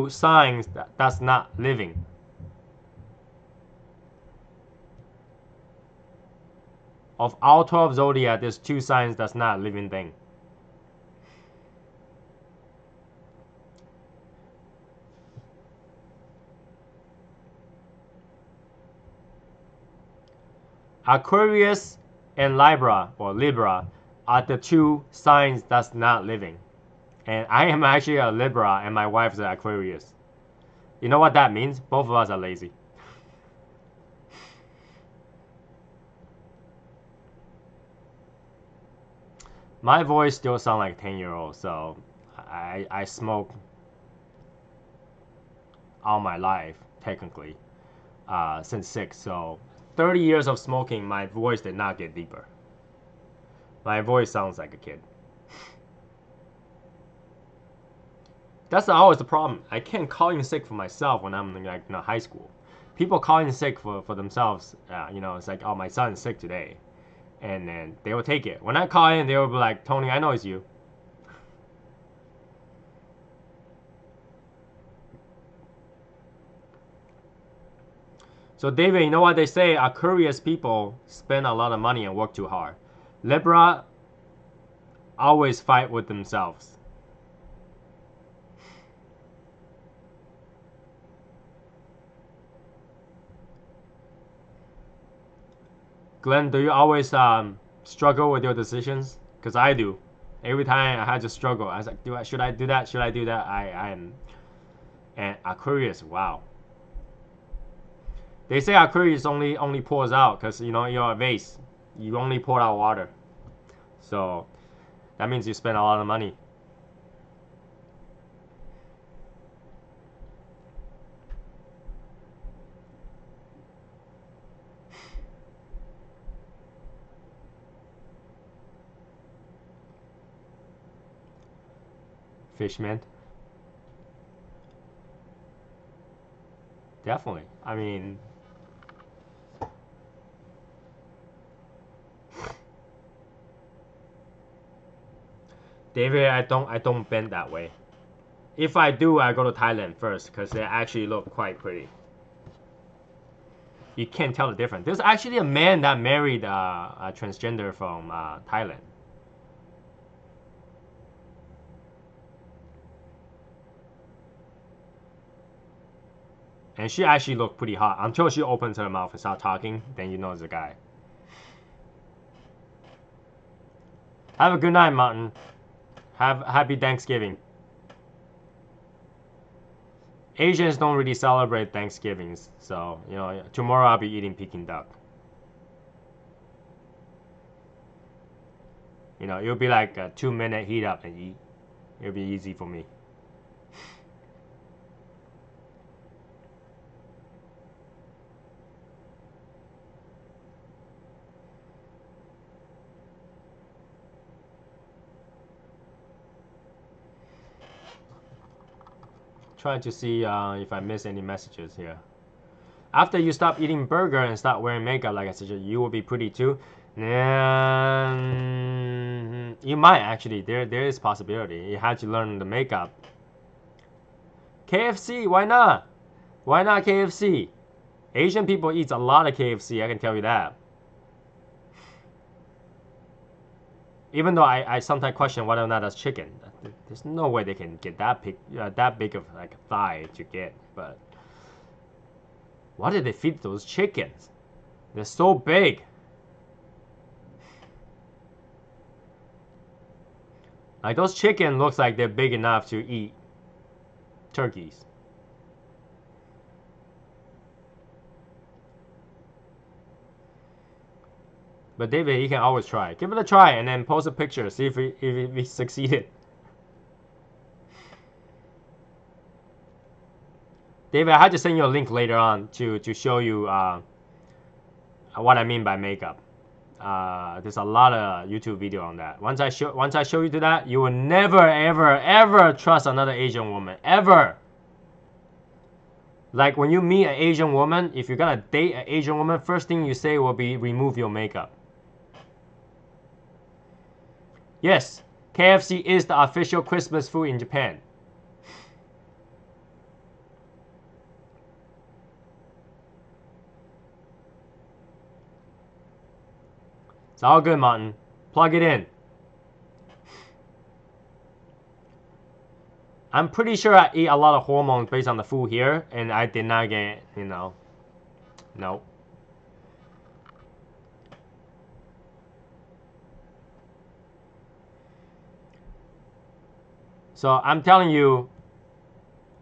signs that's not living. Of all 12 zodiac, there's 2 signs that's not a living thing. Aquarius and Libra are the 2 signs that's not living. And I am actually a Libra and my wife's an Aquarius. You know what that means? Both of us are lazy. My voice still sounds like 10-year-old, so I smoke all my life, technically, since 6. So 30 years of smoking, my voice did not get deeper. My voice sounds like a kid. That's always the problem. I can't call in sick for myself when I'm like in high school. People call in sick for themselves. It's like, oh, my son's sick today. And then they will take it. When I call in, they will be like, Tony, I know it's you. So David, you know what they say? Aquarius people spend a lot of money and work too hard. Libra always fight with themselves. Glenn, do you always struggle with your decisions? Because I do. Every time I had to struggle. I was like, should I do that? Should I do that? I am. And Aquarius, wow. They say Aquarius only pours out because you're a vase. You only pour out water. So that means you spend a lot of money. Fishman. Definitely. I mean, David, I don't bend that way. If I do, I go to Thailand first because they actually look quite pretty. You can't tell the difference. There's actually a man that married a transgender from Thailand. And she actually looked pretty hot until she opens her mouth and starts talking. Then you know it's a guy. Have a good night, Martin. Happy Thanksgiving. Asians don't really celebrate Thanksgivings, so tomorrow I'll be eating Peking duck. It'll be like a 2-minute heat up and eat. It'll be easy for me. Trying to see if I miss any messages here. After you stop eating burger and start wearing makeup, like I said, you will be pretty too. You might actually. There is possibility. You have to learn the makeup. KFC, why not? Why not KFC? Asian people eat a lot of KFC. I can tell you that. Even though I sometimes question whether or not that's chicken. There's no way they can get that big of like a thigh to get. But why did they feed those chickens? They're so big. Like those chicken looks like they're big enough to eat turkeys. But David, you can always try. Give it a try and then post a picture. See if we succeeded. David, I had to send you a link later on to show you what I mean by makeup. There's a lot of YouTube video on that. Once I show you to that, you will never ever ever trust another Asian woman ever. Like when you meet an Asian woman, if you're gonna date an Asian woman, first thing you say will be remove your makeup. Yes, KFC is the official Christmas food in Japan. It's all good, Martin. Plug it in. I'm pretty sure I eat a lot of hormones based on the food here, and I did not get, no. So I'm telling you,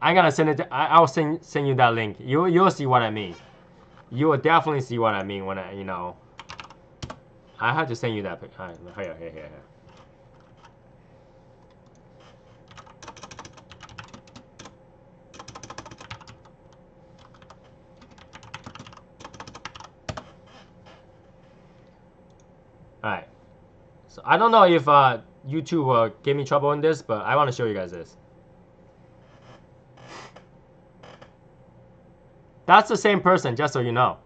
I'm gonna send it. I'll send you that link. You'll see what I mean. You will definitely see what I mean when I I have to send you that. Here. All right. So I don't know if YouTube will give me trouble in this, but I want to show you guys this. That's the same person, just so you know.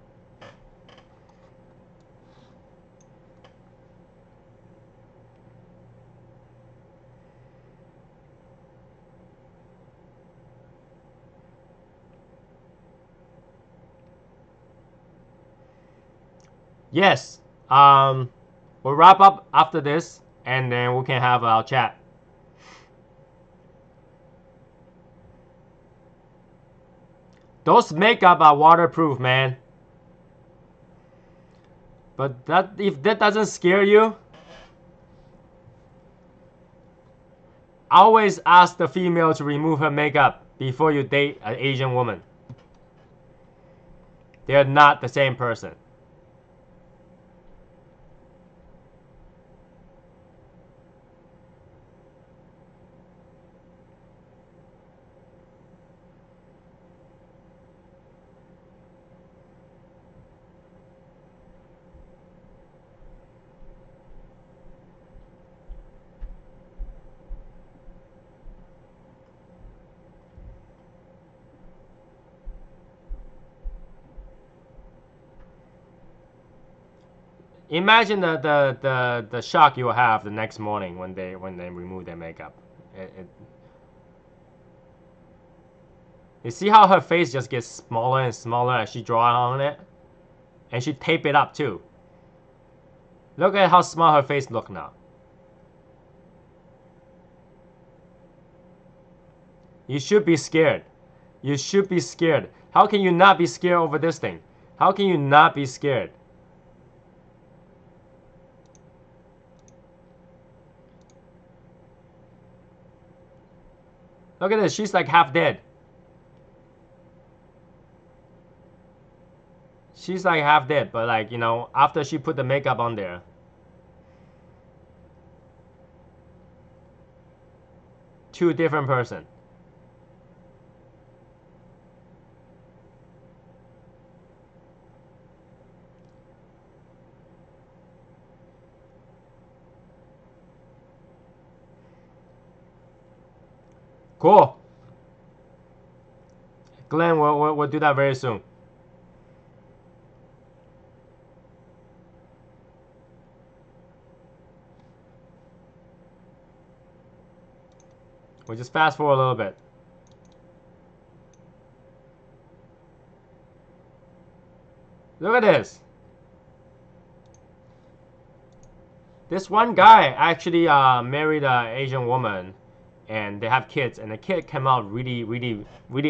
Yes. We'll wrap up after this, and then we can have our chat. Those makeup are waterproof, man. But if that doesn't scare you, always ask the female to remove her makeup before you date an Asian woman. They're not the same person. Imagine the shock you will have the next morning when they remove their makeup. You see how her face just gets smaller and smaller as she draws on it? And she tape it up too. Look at how small her face look now. You should be scared. You should be scared. How can you not be scared over this thing? How can you not be scared? Look at this. She's like half dead. She's like half dead, but like, after she put the makeup on there. Two different person. Cool. Glenn, we'll do that very soon. We'll just fast forward a little bit. Look at this. This one guy actually married an Asian woman, and they have kids, and the kid came out really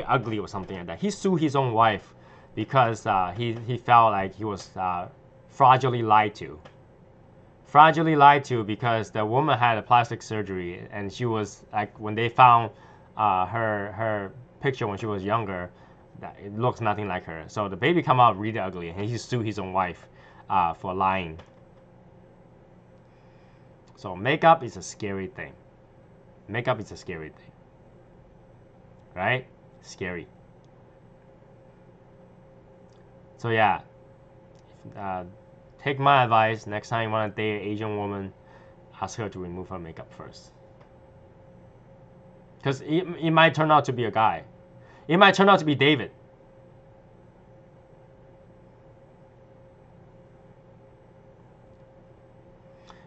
ugly or something like that. He sued his own wife because he felt like he was fraudulently lied to. Fraudulently lied to because the woman had a plastic surgery, and she was like, when they found her picture when she was younger, it looks nothing like her. So the baby come out really ugly, and he sued his own wife for lying. So makeup is a scary thing. Makeup is a scary thing. Right? Scary. So yeah, take my advice. Next time you want to date an Asian woman, ask her to remove her makeup first. Because it might turn out to be a guy. It might turn out to be David.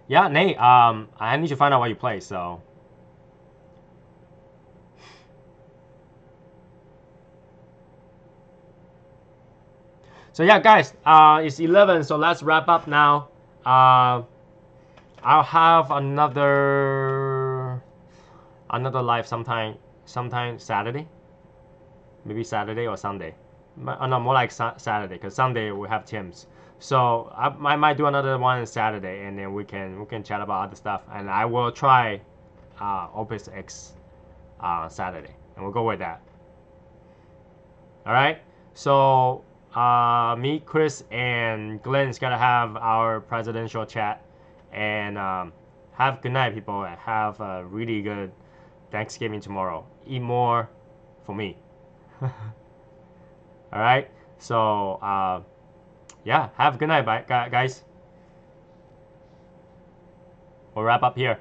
Yeah, Nate. I need to find out what you play. So yeah, guys. It's 11. So let's wrap up now. I'll have another live sometime Saturday, maybe Saturday or Sunday. No, more like Saturday, because Sunday we have Tim's. So I might do another one on Saturday, and then we can chat about other stuff. And I will try Opus X Saturday, and we'll go with that. All right. So me, Chris, and Glenn's gotta have our presidential chat, and have good night, people. Have a really good Thanksgiving tomorrow. Eat more for me. All right. So yeah, have a good night, bye, guys. We'll wrap up here.